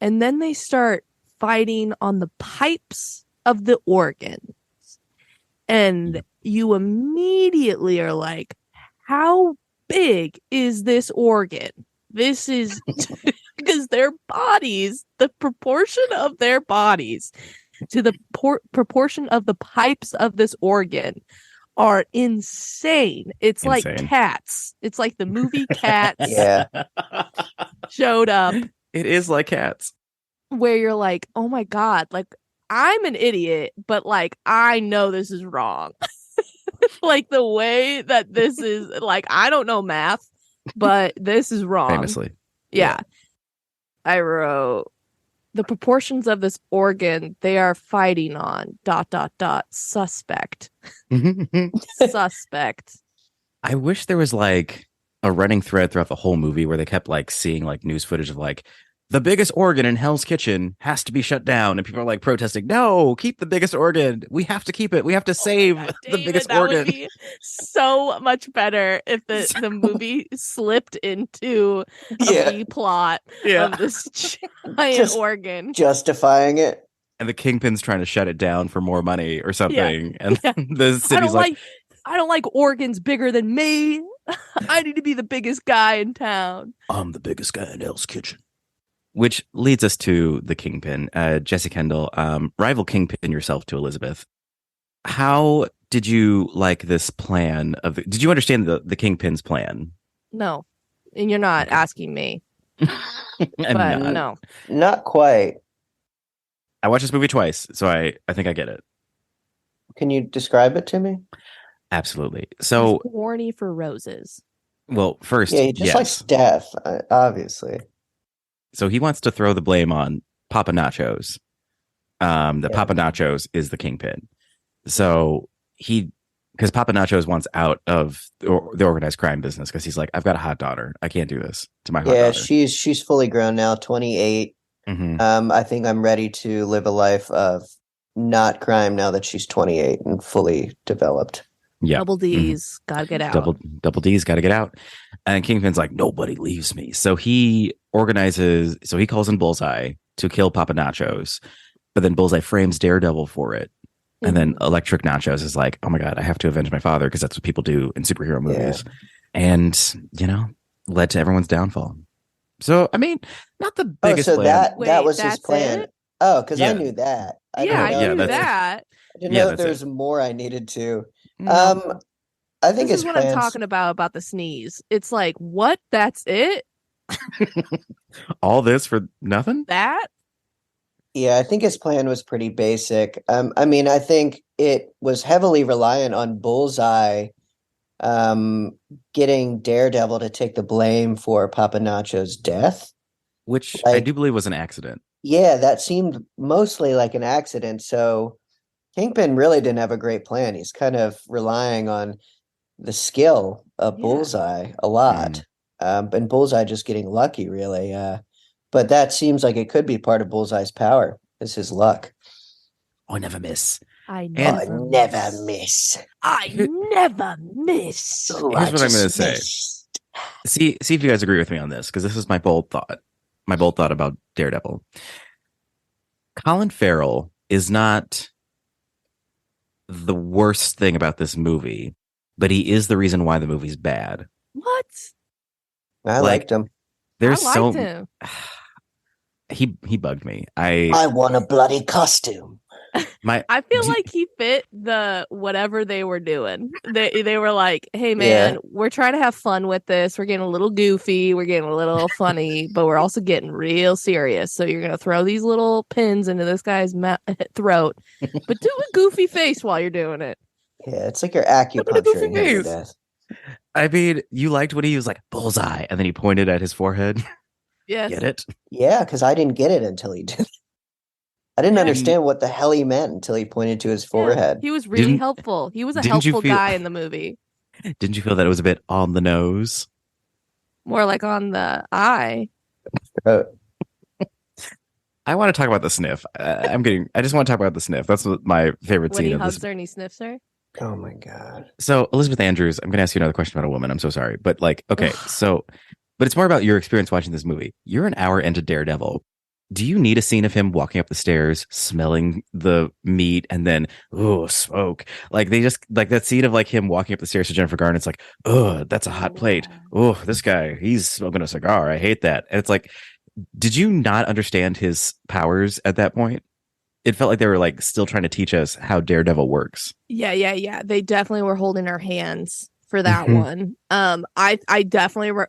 And then they start fighting on the pipes of the organs. And you immediately are like, how big is this organ? This is because their bodies, the proportion of their bodies to the proportion of the pipes of this organ are insane. It's like Cats. It's like the movie Cats showed up. It is like Cats. Where you're like, oh my God, like I'm an idiot, but like I know this is wrong. Like the way that this is, like, I don't know math, but this is wrong. Famously. Yeah. I wrote the proportions of this organ they are fighting on ... suspect. Suspect. I wish there was like a running thread throughout the whole movie where they kept like seeing like news footage of like the biggest organ in Hell's Kitchen has to be shut down, and people are like protesting, no, keep the biggest organ, we have to keep it, we have to save the biggest organ. Would be so much better if the movie slipped into a B plot of this giant organ, justifying it, and the Kingpin's trying to shut it down for more money or something, and the city's like, I don't like organs bigger than me. I need to be the biggest guy in town. I'm the biggest guy in Hell's Kitchen. Which leads us to the Kingpin. Jesse Kendall, rival Kingpin yourself to Elizabeth. How did you like this plan? Did you understand the Kingpin's plan? No. And you're not asking me. But no. Not quite. I watched this movie twice, so I think I get it. Can you describe it to me? Absolutely. So he's horny for roses. Well, first, he just likes death, obviously. So he wants to throw the blame on Papa Nachos. Papa Nachos is the Kingpin. So because Papa Nachos wants out of the organized crime business, because he's like, I've got a hot daughter. I can't do this to my hot daughter. Yeah, she's fully grown now, 28. Mm-hmm. I think I'm ready to live a life of not crime now that she's 28 and fully developed. Yeah. Double D's, gotta get out. Double D's, gotta get out. And Kingpin's like, nobody leaves me. So he calls in Bullseye to kill Papa Nachos, but then Bullseye frames Daredevil for it. And then Electric Nachos is like, oh my God, I have to avenge my father, because that's what people do in superhero movies. And, led to everyone's downfall. So, I mean, not the biggest plan. That was his plan. It? Oh, because I knew that. I knew that. I didn't know if there was more I needed to. No. I think this is what I'm talking about the sneeze. It's like, what? That's it? All this for nothing? That? Yeah, I think his plan was pretty basic. I mean, I think it was heavily reliant on Bullseye getting Daredevil to take the blame for Papa Nacho's death. Which I do believe was an accident. Yeah, that seemed mostly like an accident. So Kingpin really didn't have a great plan. He's kind of relying on the skill of Bullseye a lot. and Bullseye just getting lucky, really. But that seems like it could be part of Bullseye's power, is his luck. I never miss. I And- I never miss. I never miss. Oh, Here's I what I'm just gonna say. missed. See if you guys agree with me on this, because this is my bold thought. My bold thought about Daredevil. Colin Farrell is not the worst thing about this movie, but he is the reason why the movie's bad. What? I liked him. There's I liked him. He bugged me. I want a bloody costume. I feel like he fit the whatever they were doing. They were like, "Hey man, we're trying to have fun with this. We're getting a little goofy, we're getting a little funny, but we're also getting real serious. So you're gonna throw these little pins into this guy's throat, but do a goofy face while you're doing it." Yeah, it's like your acupuncture in death. I mean, you liked when he was like Bullseye, and then he pointed at his forehead. Yes. Get it? Yeah, because I didn't get it until he did. I didn't understand what the hell he meant until he pointed to his forehead. He was really helpful. He was a helpful guy in the movie. Didn't you feel that it was a bit on the nose? More like on the eye. I want to talk about the sniff. I just want to talk about the sniff. That's my favorite when scene he of hugs this. her and he sniffs her. Oh my god. So Elizabeth Andrews, I'm going to ask you another question about a woman. I'm so sorry, but like, okay, but it's more about your experience watching this movie. You're an hour into Daredevil. Do you need a scene of him walking up the stairs, smelling the meat, and then smoke? Like they just like that scene of like him walking up the stairs to Jennifer Garner's like, that's a hot plate. Oh, this guy, he's smoking a cigar. I hate that. And it's like, did you not understand his powers at that point? It felt like they were like still trying to teach us how Daredevil works. Yeah. They definitely were holding our hands for that one. I definitely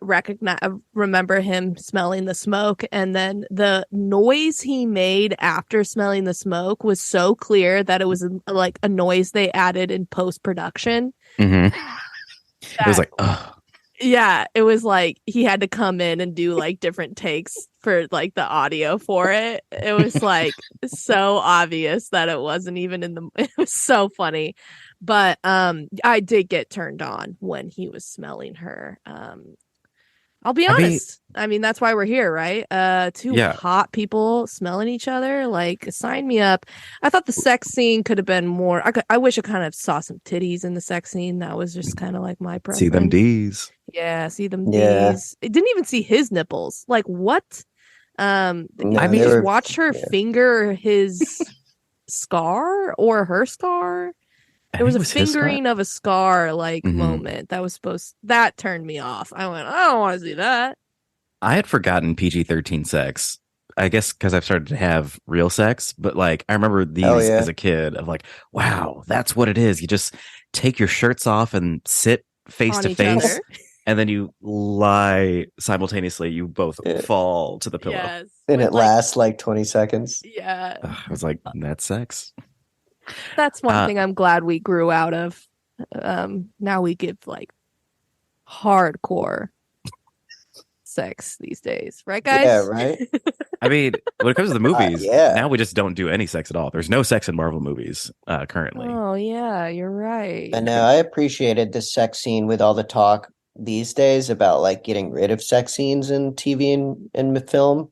remember him smelling the smoke, and then the noise he made after smelling the smoke was so clear that it was like a noise they added in post-production. It was like, yeah, it was like he had to come in and do like different takes for like the audio for it. It was like so obvious that it wasn't even it was so funny. But I did get turned on when he was smelling her. I'll be honest. I mean, that's why we're here, right? Two hot people smelling each other. Like, sign me up. I thought the sex scene could have been more. I wish I kind of saw some titties in the sex scene. That was just kind of like my preference. See them D's. Yeah, see them D's. It didn't even see his nipples. Like, what? I mean, just watch her finger his scar or her scar. There was a fingering of a scar like moment that turned me off. I went, I don't want to see that. I had forgotten PG-13 sex. I guess because I've started to have real sex, but like I remember these as a kid of like, wow, that's what it is. You just take your shirts off and sit face to face, and then you lie simultaneously. You both fall to the pillow. Yes. And it lasts like 20 seconds. Yeah. I was like, that's sex. That's one thing I'm glad we grew out of. Now we give like hardcore sex these days, right, guys? Yeah, right. I mean, when it comes to the movies, now we just don't do any sex at all. There's no sex in Marvel movies currently. Oh yeah, you're right. I know. I appreciated the sex scene with all the talk these days about like getting rid of sex scenes in TV and film.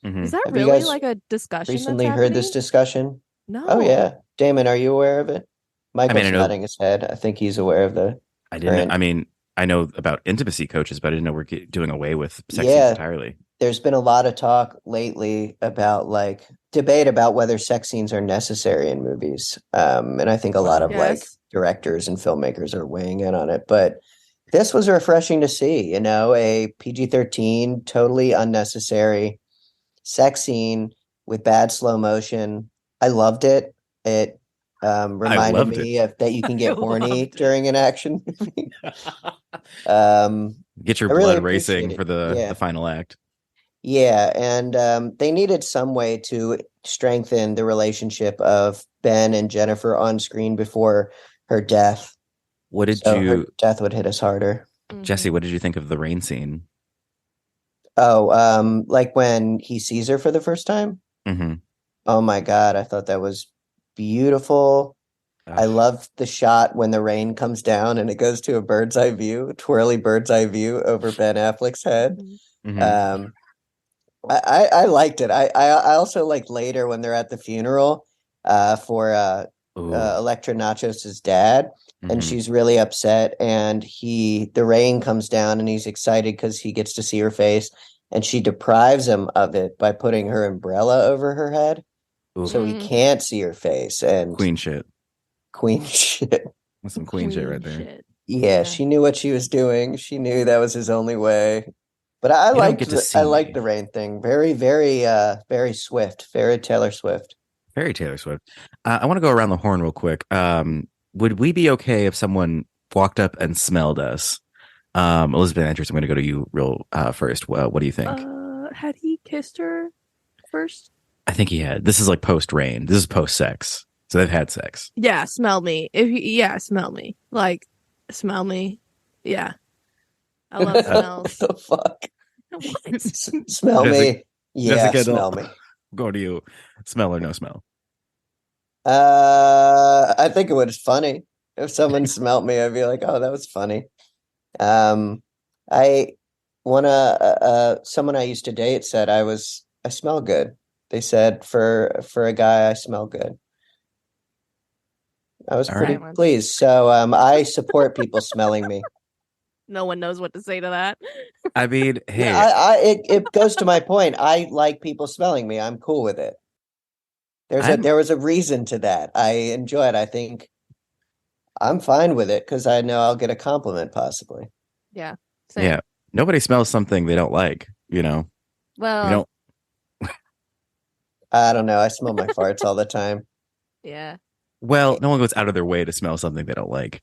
Is that really like a discussion? Recently heard this discussion? No. Oh yeah, Damon, are you aware of it? Michael's nodding his head. I think he's aware of the. I didn't. I mean, I know about intimacy coaches, but I didn't know we're doing away with sex scenes entirely. There's been a lot of talk lately about like debate about whether sex scenes are necessary in movies, and I think a lot of like directors and filmmakers are weighing in on it. But this was refreshing to see. You know, a PG-13, totally unnecessary sex scene with bad slow motion. I loved it. It reminded me of that you can get horny during an action movie. Get your blood racing for the final act. Yeah, and they needed some way to strengthen the relationship of Ben and Jennifer on screen before her death. Her death would hit us harder. Jesse, what did you think of the rain scene? Oh, like when he sees her for the first time? Mm-hmm. Oh my God, I thought that was beautiful. I love the shot when the rain comes down and it goes to a bird's eye view, twirly bird's eye view over Ben Affleck's head. Mhm. I liked it. I also like later when they're at the funeral for Electra Nachos' dad, and she's really upset, and the rain comes down and he's excited because he gets to see her face, and she deprives him of it by putting her umbrella over her head. So he can't see her face. And Queen shit. That's some queen shit right there. Yeah, she knew what she was doing. She knew that was his only way. But I liked the rain thing. Very, very, very Swift. Very Taylor Swift. Very Taylor Swift. I want to go around the horn real quick. Would we be okay if someone walked up and smelled us? Elizabeth Andrews, I'm going to go to you real first. What do you think? Had he kissed her first? I think he had. This is like post-rain. This is post-sex. So they've had sex. Yeah, smell me. Smell me. Like, smell me. Yeah. I love smells. What the fuck? Smell me. Yeah, Jessica, smell me. Go to you. Smell or no smell? I think it was funny. If someone smelt me, I'd be like, oh, that was funny. Someone I used to date said I smell good. They said for a guy, I smell good. I was pretty pleased. So I support people smelling me. No one knows what to say to that. I mean, hey, it goes to my point. I like people smelling me. I'm cool with it. There was a reason to that. I enjoy it. I think I'm fine with it because I know I'll get a compliment possibly. Yeah. Same. Yeah. Nobody smells something they don't like, you know. Well, you don't. I don't know. I smell my farts all the time. Yeah. Well, no one goes out of their way to smell something they don't like.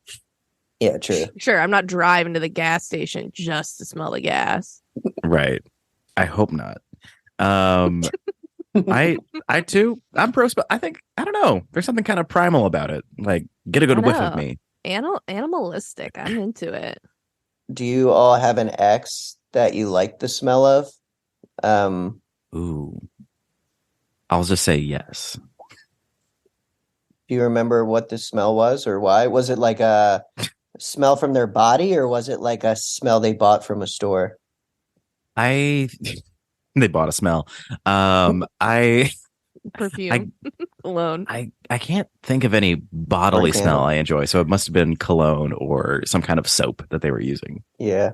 Yeah, true. Sure, I'm not driving to the gas station just to smell the gas. Right. I hope not. I too. I'm pro. I think I don't know. There's something kind of primal about it. Like, get a good whiff of me. Animalistic. I'm into it. Do you all have an ex that you like the smell of? Ooh. I'll just say yes. Do you remember what the smell was or why? Was it like a smell from their body or was it like a smell they bought from a store? They bought a smell. Perfume alone. I can't think of any bodily smell I enjoy, so it must have been cologne or some kind of soap that they were using. Yeah.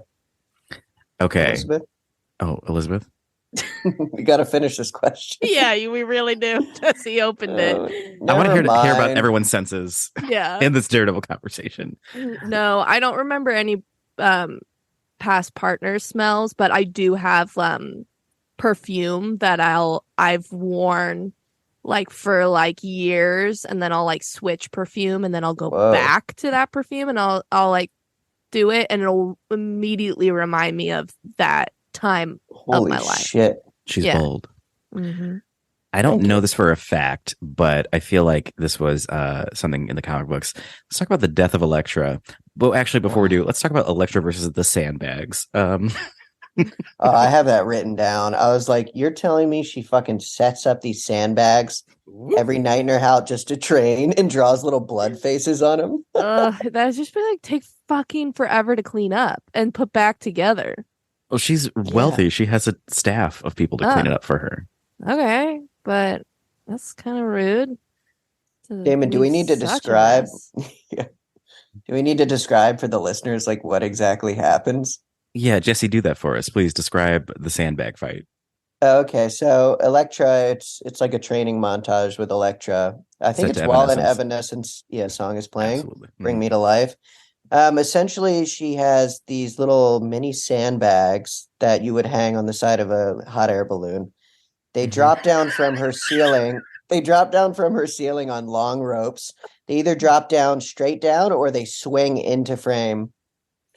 Okay. Elizabeth? Oh, Elizabeth? We got to finish this question. Yeah, we really do. Jesse opened it. I want to hear about everyone's senses in this Daredevil conversation. No, I don't remember any past partner smells, but I do have perfume that I've worn like for like years, and then I'll like switch perfume, and then I'll go back to that perfume, and I'll like do it, and it'll immediately remind me of that time of my life. Shit. She's bold. Mm-hmm. I don't know this for a fact, but I feel like this was something in the comic books. Let's talk about the death of Elektra. But actually, before we do, let's talk about Elektra versus the sandbags. I have that written down. I was like, you're telling me she fucking sets up these sandbags every night in her house just to train and draws little blood faces on them? That's just been like take fucking forever to clean up and put back together. Well, she's wealthy. She has a staff of people to clean it up for her. Okay, but that's kind of rude. Damon, do we need to describe? Do we need to describe for the listeners like what exactly happens? Yeah, Jesse, do that for us. Please describe the sandbag fight. Okay, so Elektra, it's like a training montage with Elektra. I think it's while an Evanescence song is playing. Absolutely. Bring Me to Life. Essentially, she has these little mini sandbags that you would hang on the side of a hot air balloon. They drop down from her ceiling. They drop down from her ceiling on long ropes. They either drop down straight down or they swing into frame.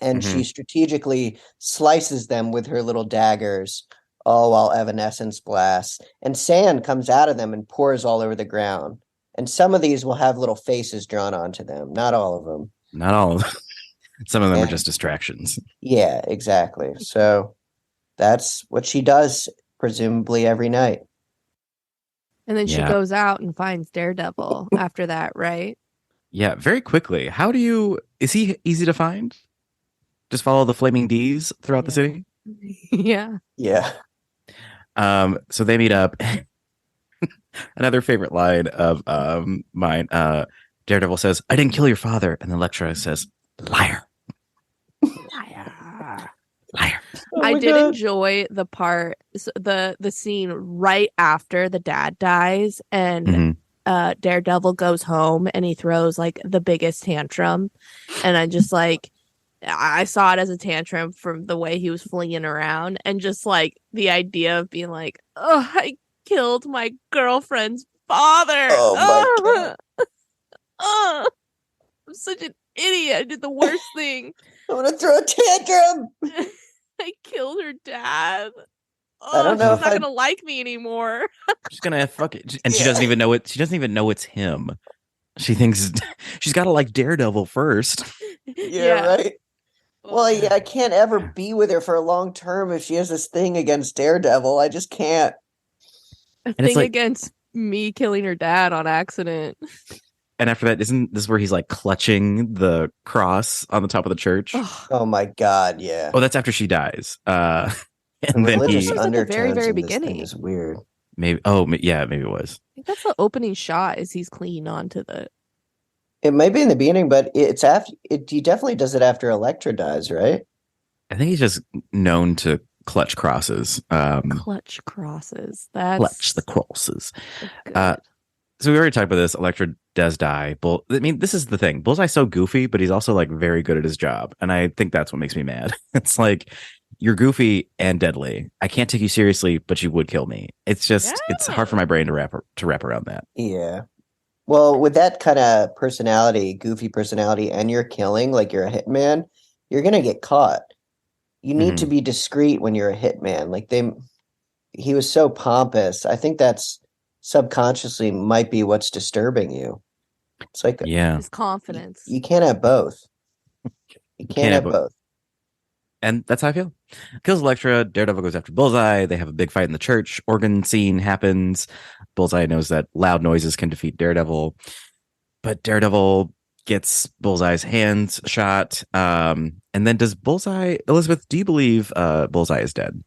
And she strategically slices them with her little daggers, all while Evanescence blasts. And sand comes out of them and pours all over the ground. And some of these will have little faces drawn onto them. Not all of them. Not all of them. Some of them are just distractions. Yeah, exactly. So that's what she does, presumably every night. And then she goes out and finds Daredevil after that, right? Yeah, very quickly. Is he easy to find? Just follow the flaming D's throughout the city? Yeah. Yeah. So they meet up. Another favorite line of mine, Daredevil says, "I didn't kill your father." And then Elektra says, "Liar." Liar. Liar. Oh I my did God. enjoy the part, the scene right after the dad dies and Mhm. Daredevil goes home and he throws like the biggest tantrum. And I just like, I saw it as a tantrum from the way he was flinging around and just like the idea of being like, oh, I killed my girlfriend's father. Oh my Oh, God. oh, I'm such an idiot. I did the worst thing. I'm gonna throw a tantrum. I killed her dad. I don't know she's if not I- gonna like me anymore. She's gonna fuck it. And she Yeah. doesn't even know it. She doesn't even know it's him. She thinks she's gotta like Daredevil first. Yeah, right. Well, yeah, I can't ever be with her for a long term if she has this thing against Daredevil. I just can't. A And it's thing like- against me killing her dad on accident. And after that, isn't this where he's like clutching the cross on the top of the church? Ugh. Oh my God, yeah. Oh, that's after she dies. The And then religious he That was at the very, undertones very in this thing beginning. is weird. maybe it was. I think that's the opening shot is he's clinging on to the It might be in the beginning, but it's after. He definitely does it after Elektra dies, right? I think he's just known to clutch crosses. clutch crosses. That's Clutch the crosses. good. So we already talked about this. Elektra does die. I mean, this is the thing. Bullseye's so goofy, but he's also like very good at his job. And I think that's what makes me mad. It's like, you're goofy and deadly. I can't take you seriously, but you would kill me. It's just, it's hard for my brain to wrap around that. Yeah. Well, with that kind of personality, goofy personality, and you're killing, like you're a hitman, you're gonna get caught. You need to be discreet when you're a hitman. He was so pompous. I think that's subconsciously might be what's disturbing you. It's like Yeah. His confidence. you can't have both. You can't have both. And that's how I feel. Kills Elektra. Daredevil goes after Bullseye. They have a big fight in the church. Organ scene happens. Bullseye knows that loud noises can defeat Daredevil. But Daredevil gets Bullseye's hands shot. And then does Bullseye... Elizabeth, do you believe Bullseye is dead?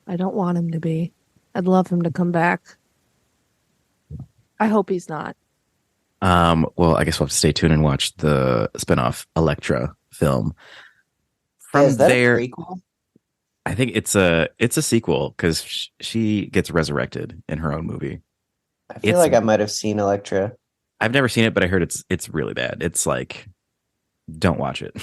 I don't want him to be. I'd love him to come back. I hope he's not. Well, I guess we'll have to stay tuned and watch the spinoff Elektra film. From Is that there, a prequel? I think it's a sequel because she gets resurrected in her own movie. I feel like I might have seen Elektra. I've never seen it, but I heard it's really bad. It's like, don't watch it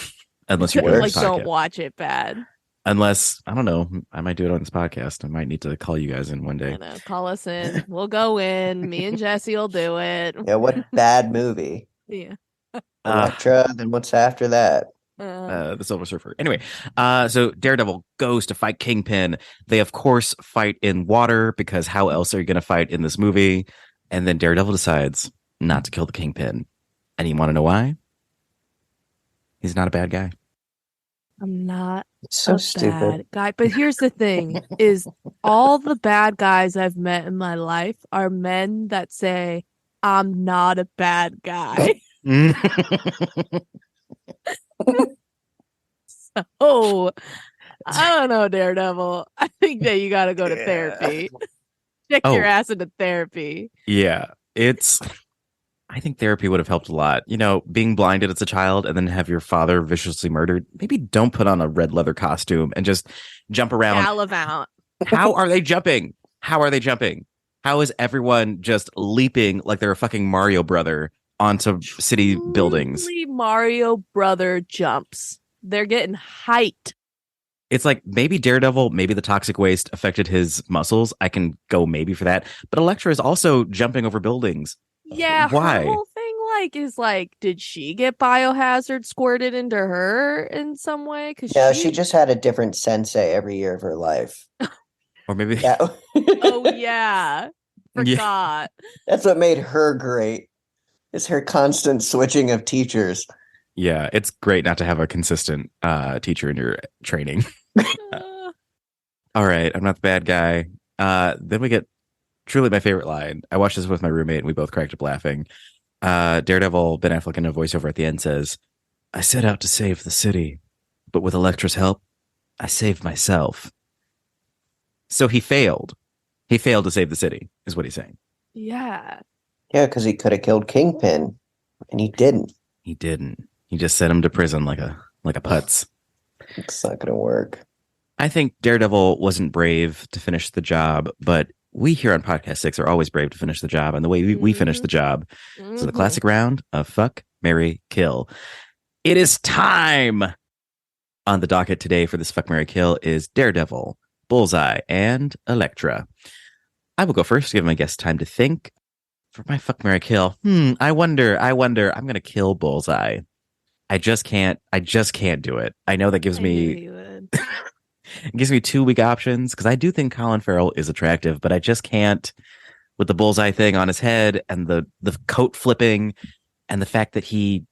unless you're Like, don't watch it bad. Unless, I don't know, I might do it on this podcast. I might need to call you guys in one day. I know. Call us in. We'll go in. Me and Jesse will do it. Yeah, what bad movie? Yeah. Elektra, then what's after that? The Silver Surfer. Anyway, so Daredevil goes to fight Kingpin. They, of course, fight in water because how else are you going to fight in this movie? And then Daredevil decides not to kill the Kingpin. And you want to know why? He's not a bad guy. I'm not So a stupid. bad guy. But here's the thing is all the bad guys I've met in my life are men that say, I'm not a bad guy. So, I don't know, Daredevil. I think that you got to go to therapy. Check your ass into therapy. Yeah, I think therapy would have helped a lot. You know, being blinded as a child and then have your father viciously murdered. Maybe don't put on a red leather costume and just jump around. Gallivant. How are they jumping? How are they jumping? How is everyone just leaping like they're a fucking Mario brother onto city buildings? Mario brother jumps. They're getting height. It's like maybe Daredevil, maybe the toxic waste affected his muscles. I can go maybe for that. But Elektra is also jumping over buildings. Yeah, Why? her whole thing is did she get biohazard squirted into her in some way? Yeah, she just had a different sensei every year of her life. Or maybe Yeah. Oh yeah. Forgot. That's what made her great. Is her constant switching of teachers. Yeah, it's great not to have a consistent teacher in your training. All right, I'm not the bad guy. Then we get truly my favorite line. I watched this with my roommate and we both cracked up laughing. Daredevil, Ben Affleck in a voiceover at the end says, I set out to save the city, but with Elektra's help, I saved myself. So he failed. He failed to save the city, is what he's saying. Yeah. Yeah, because he could have killed Kingpin, and he didn't. He didn't. He just sent him to prison like a putz. It's not going to work. I think Daredevil wasn't brave to finish the job, but we here on Podcast 6 are always brave to finish the job. And the way we finish the job. So the classic round of fuck, marry, kill. It is time. On the docket today for this fuck, marry, kill is Daredevil, Bullseye, and Elektra. I will go first to give my guests time to think. For my fuck, marry, kill, I wonder. I'm going to kill Bullseye. I just can't do it. I know that gives me it gives me 2 weak options because I do think Colin Farrell is attractive, but I just can't with the Bullseye thing on his head and the coat flipping and the fact that he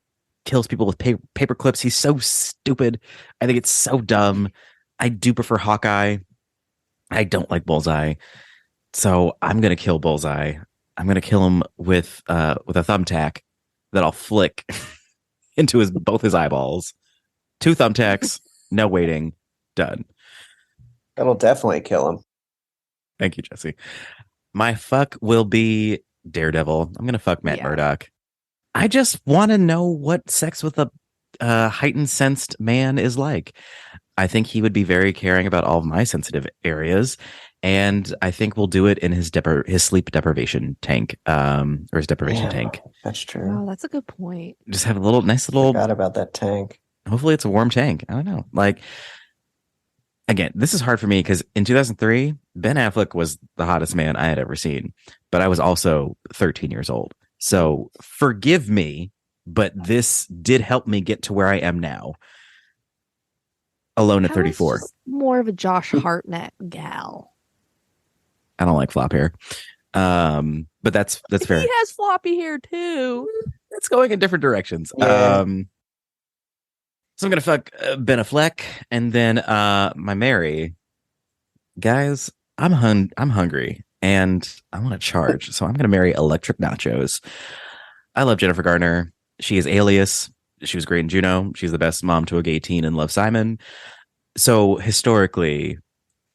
kills people with paper clips. He's so stupid. I think it's so dumb. I do prefer Hawkeye. I don't like Bullseye. So I'm going to kill Bullseye. I'm going to kill him with a thumbtack that I'll flick into both his eyeballs. 2 thumbtacks, no waiting, done. That'll definitely kill him. Thank you, Jesse. My fuck will be Daredevil. I'm going to fuck Matt Murdock. I just want to know what sex with a heightened sensed man is like. I think he would be very caring about all of my sensitive areas. And I think we'll do it in his sleep deprivation tank, or his deprivation tank. That's true. Oh, that's a good point. Just have a nice little. Forgot about that tank. Hopefully, it's a warm tank. I don't know. Like, again, this is hard for me because in 2003, Ben Affleck was the hottest man I had ever seen, but I was also 13 years old. So forgive me, but this did help me get to where I am now. Alone at 34. More of a Josh Hartnett gal. I don't like flop hair. But that's fair. He has floppy hair too. It's going in different directions. Yeah. So I'm gonna fuck Ben Affleck and then my Mary. Guys, I'm hungry and I want to charge. So I'm gonna marry Electric Nachos. I love Jennifer Garner. She is Alias. She was great in Juno. She's the best mom to a gay teen in Love, Simon. So historically,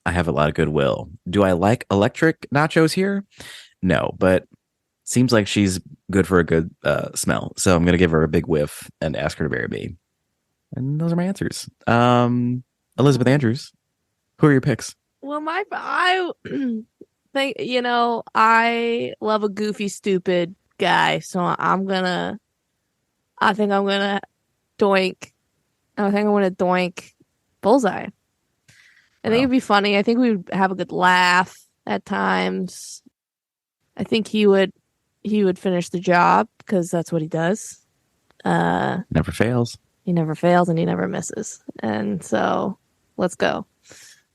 I have a lot of goodwill. Do I like Electric Nachos here? No, but seems like she's good for a good smell. So I'm going to give her a big whiff and ask her to marry me. And those are my answers. Elizabeth Andrews, who are your picks? Well, I think, I love a goofy, stupid guy. So I think I'm going to doink Bullseye. I think it'd be funny. I think we'd have a good laugh at times. I think he would finish the job because that's what he does. Never fails. He never fails and he never misses. And so let's go.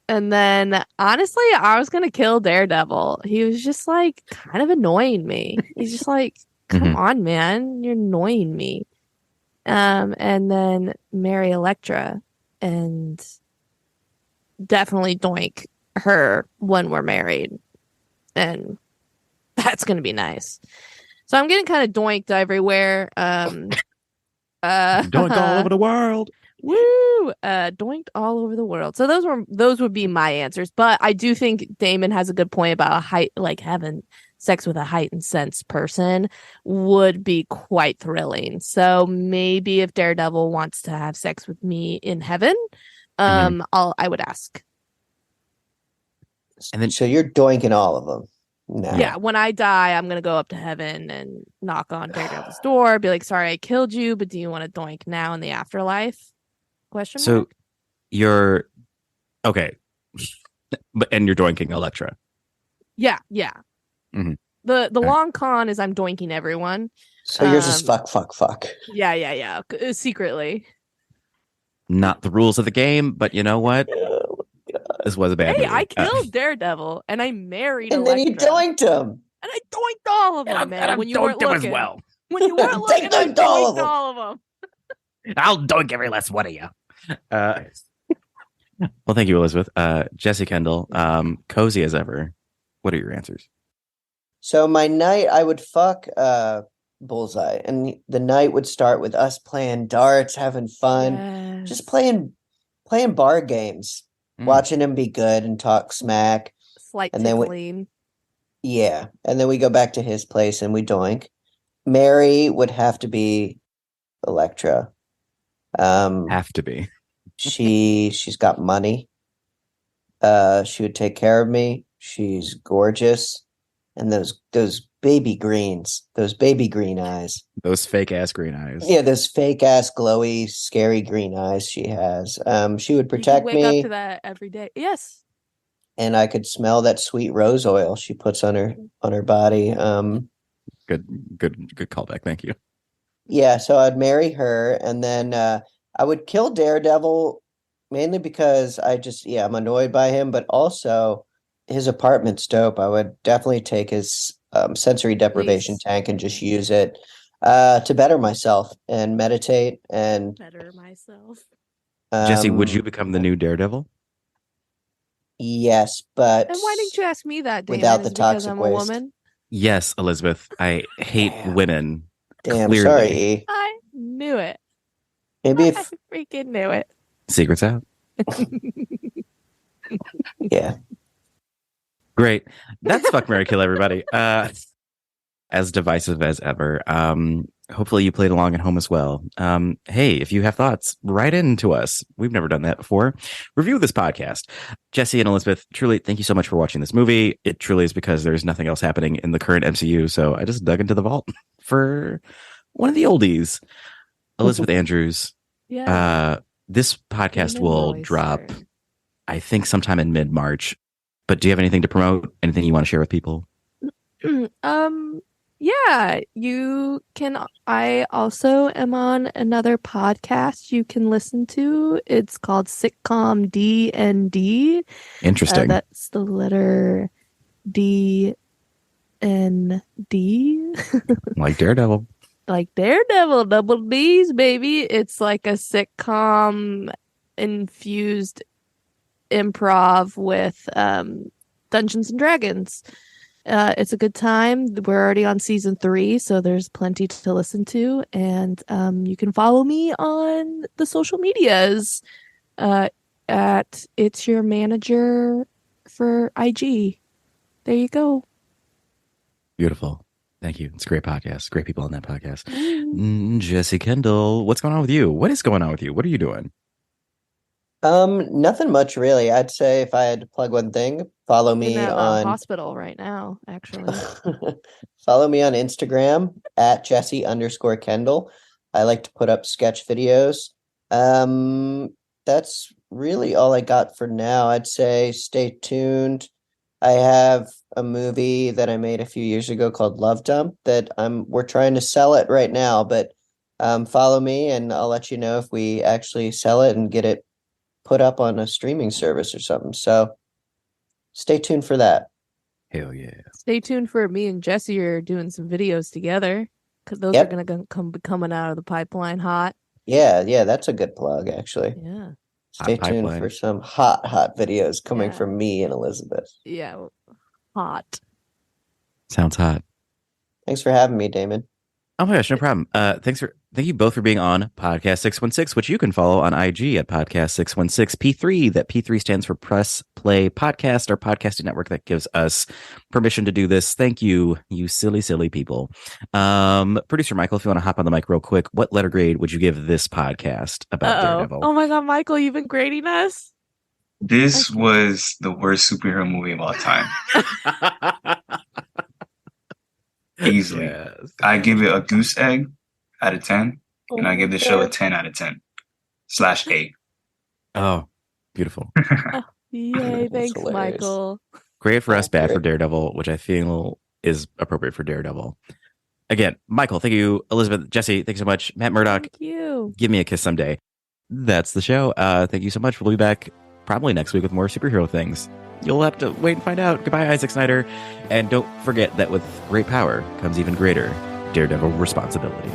And then honestly, I was going to kill Daredevil. He was just like kind of annoying me. He's just like, come on, man, you're annoying me. And then marry Elektra and definitely doink her when we're married. And that's going to be nice. So I'm getting kind of doinked everywhere. Doink all over the world. Woo! Doinked all over the world. So those would be my answers. But I do think Damon has a good point about having sex with a heightened sense person would be quite thrilling. So maybe if Daredevil wants to have sex with me in heaven, I would ask. And then, so you're doinking all of them. No. Yeah, when I die, I'm gonna go up to heaven and knock on Daredevil's door, be like, "Sorry, I killed you, but do you want to doink now in the afterlife?" Question mark? So you're okay, and you're doinking Elektra. Yeah. Mm-hmm. The long con is I'm doinking everyone. So yours is fuck. Yeah. Secretly. Not the rules of the game, but you know what? This was a bad movie. I killed Daredevil and I married and Elektra. Then you doinked him. And I doinked all of them, man. When you weren't looking. As well. When you weren't looking, I doinked all of them. I'll doink every last one of you. Well, thank you, Elizabeth. Jesse, Kendall, cozy as ever. What are your answers? So my night, I would fuck Bullseye, and the night would start with us playing darts, having fun, just playing bar games, watching him be good and talk smack. Slight and then tickling. and then we go back to his place and we doink. Mary would have to be Electra. Have to be. She's got money. She would take care of me. She's gorgeous, and those baby greens, those baby green eyes, those fake ass green eyes. Yeah, those fake ass glowy, scary green eyes she has. She would protect you me. Wake up to that every day. Yes. And I could smell that sweet rose oil she puts on her body. Good callback. Thank you. Yeah, so I'd marry her, and then I would kill Daredevil mainly because I'm annoyed by him, but also his apartment's dope. I would definitely take his sensory deprivation tank and just use it to better myself and meditate and better myself. Jesse, would you become the new Daredevil? Yes, but and why didn't you ask me that, Damon? Without the because toxic I'm waste. a woman? Yes, Elizabeth. I hate women. Damn, clearly. sorry. I knew it. Maybe I if freaking knew it. Secrets out. Yeah. Great. That's Fuck, Marry, Kill, everybody. As divisive as ever. Hopefully you played along at home as well. Hey, if you have thoughts, write in to us. We've never done that before. Review this podcast. Jesse and Elizabeth, truly, thank you so much for watching this movie. It truly is because there's nothing else happening in the current MCU, so I just dug into the vault for one of the oldies. Elizabeth Andrews. Yeah. This podcast will drop, I think, sometime in mid-March. But do you have anything to promote? Anything you want to share with people? Yeah, you can. I also am on another podcast you can listen to. It's called Sitcom D&D. Interesting. That's the letter D and D. Like Daredevil. Like Daredevil, double D's, baby. It's like a sitcom infused improv with Dungeons and Dragons. It's a good time. We're already on season 3, so there's plenty to listen to. And you can follow me on the social medias at It's Your Manager for IG. There you go. Beautiful. Thank you. It's a great podcast. Great people on that podcast. Jesse Kendall, what's going on with you? What is going on with you? What are you doing? Nothing much really. I'd say if I had to plug one thing, follow me in a on hospital right now, actually. Follow me on Instagram at Jesse_Kendall. I like to put up sketch videos. That's really all I got for now. I'd say stay tuned. I have a movie that I made a few years ago called Love Dump that we're trying to sell it right now, but follow me and I'll let you know if we actually sell it and get it put up on a streaming service or something. So stay tuned for that. Hell yeah. Stay tuned for me and Jesse are doing some videos together because those are going to be coming out of the pipeline hot. Yeah, that's a good plug, actually. Yeah. Stay tuned for some hot videos coming from me and Elizabeth. Yeah, hot. Sounds hot. Thanks for having me, Damon. Oh my gosh, no problem. Thank you both for being on Podcast 616, which you can follow on IG at Podcast 616 P3. That P3 stands for Press Play Podcast, our podcasting network that gives us permission to do this. Thank you, you silly people. Producer Michael, if you want to hop on the mic real quick, what letter grade would you give this podcast about Daredevil? Oh my God, Michael, you've been grading us? This was the worst superhero movie of all time. Easily. Yes. I give it a goose egg out of 10, and I give the show a 10 out of 10/8. Oh, beautiful. Yay, thanks, Michael. Great for us, bad for Daredevil, which I feel is appropriate for Daredevil. Again, Michael, thank you. Elizabeth, Jesse, thanks so much. Matt Murdock, thank you. Give me a kiss someday. That's the show. Thank you so much. We'll be back probably next week with more superhero things. You'll have to wait and find out. Goodbye, Isaac Snyder. And don't forget that with great power comes even greater Daredevil responsibility.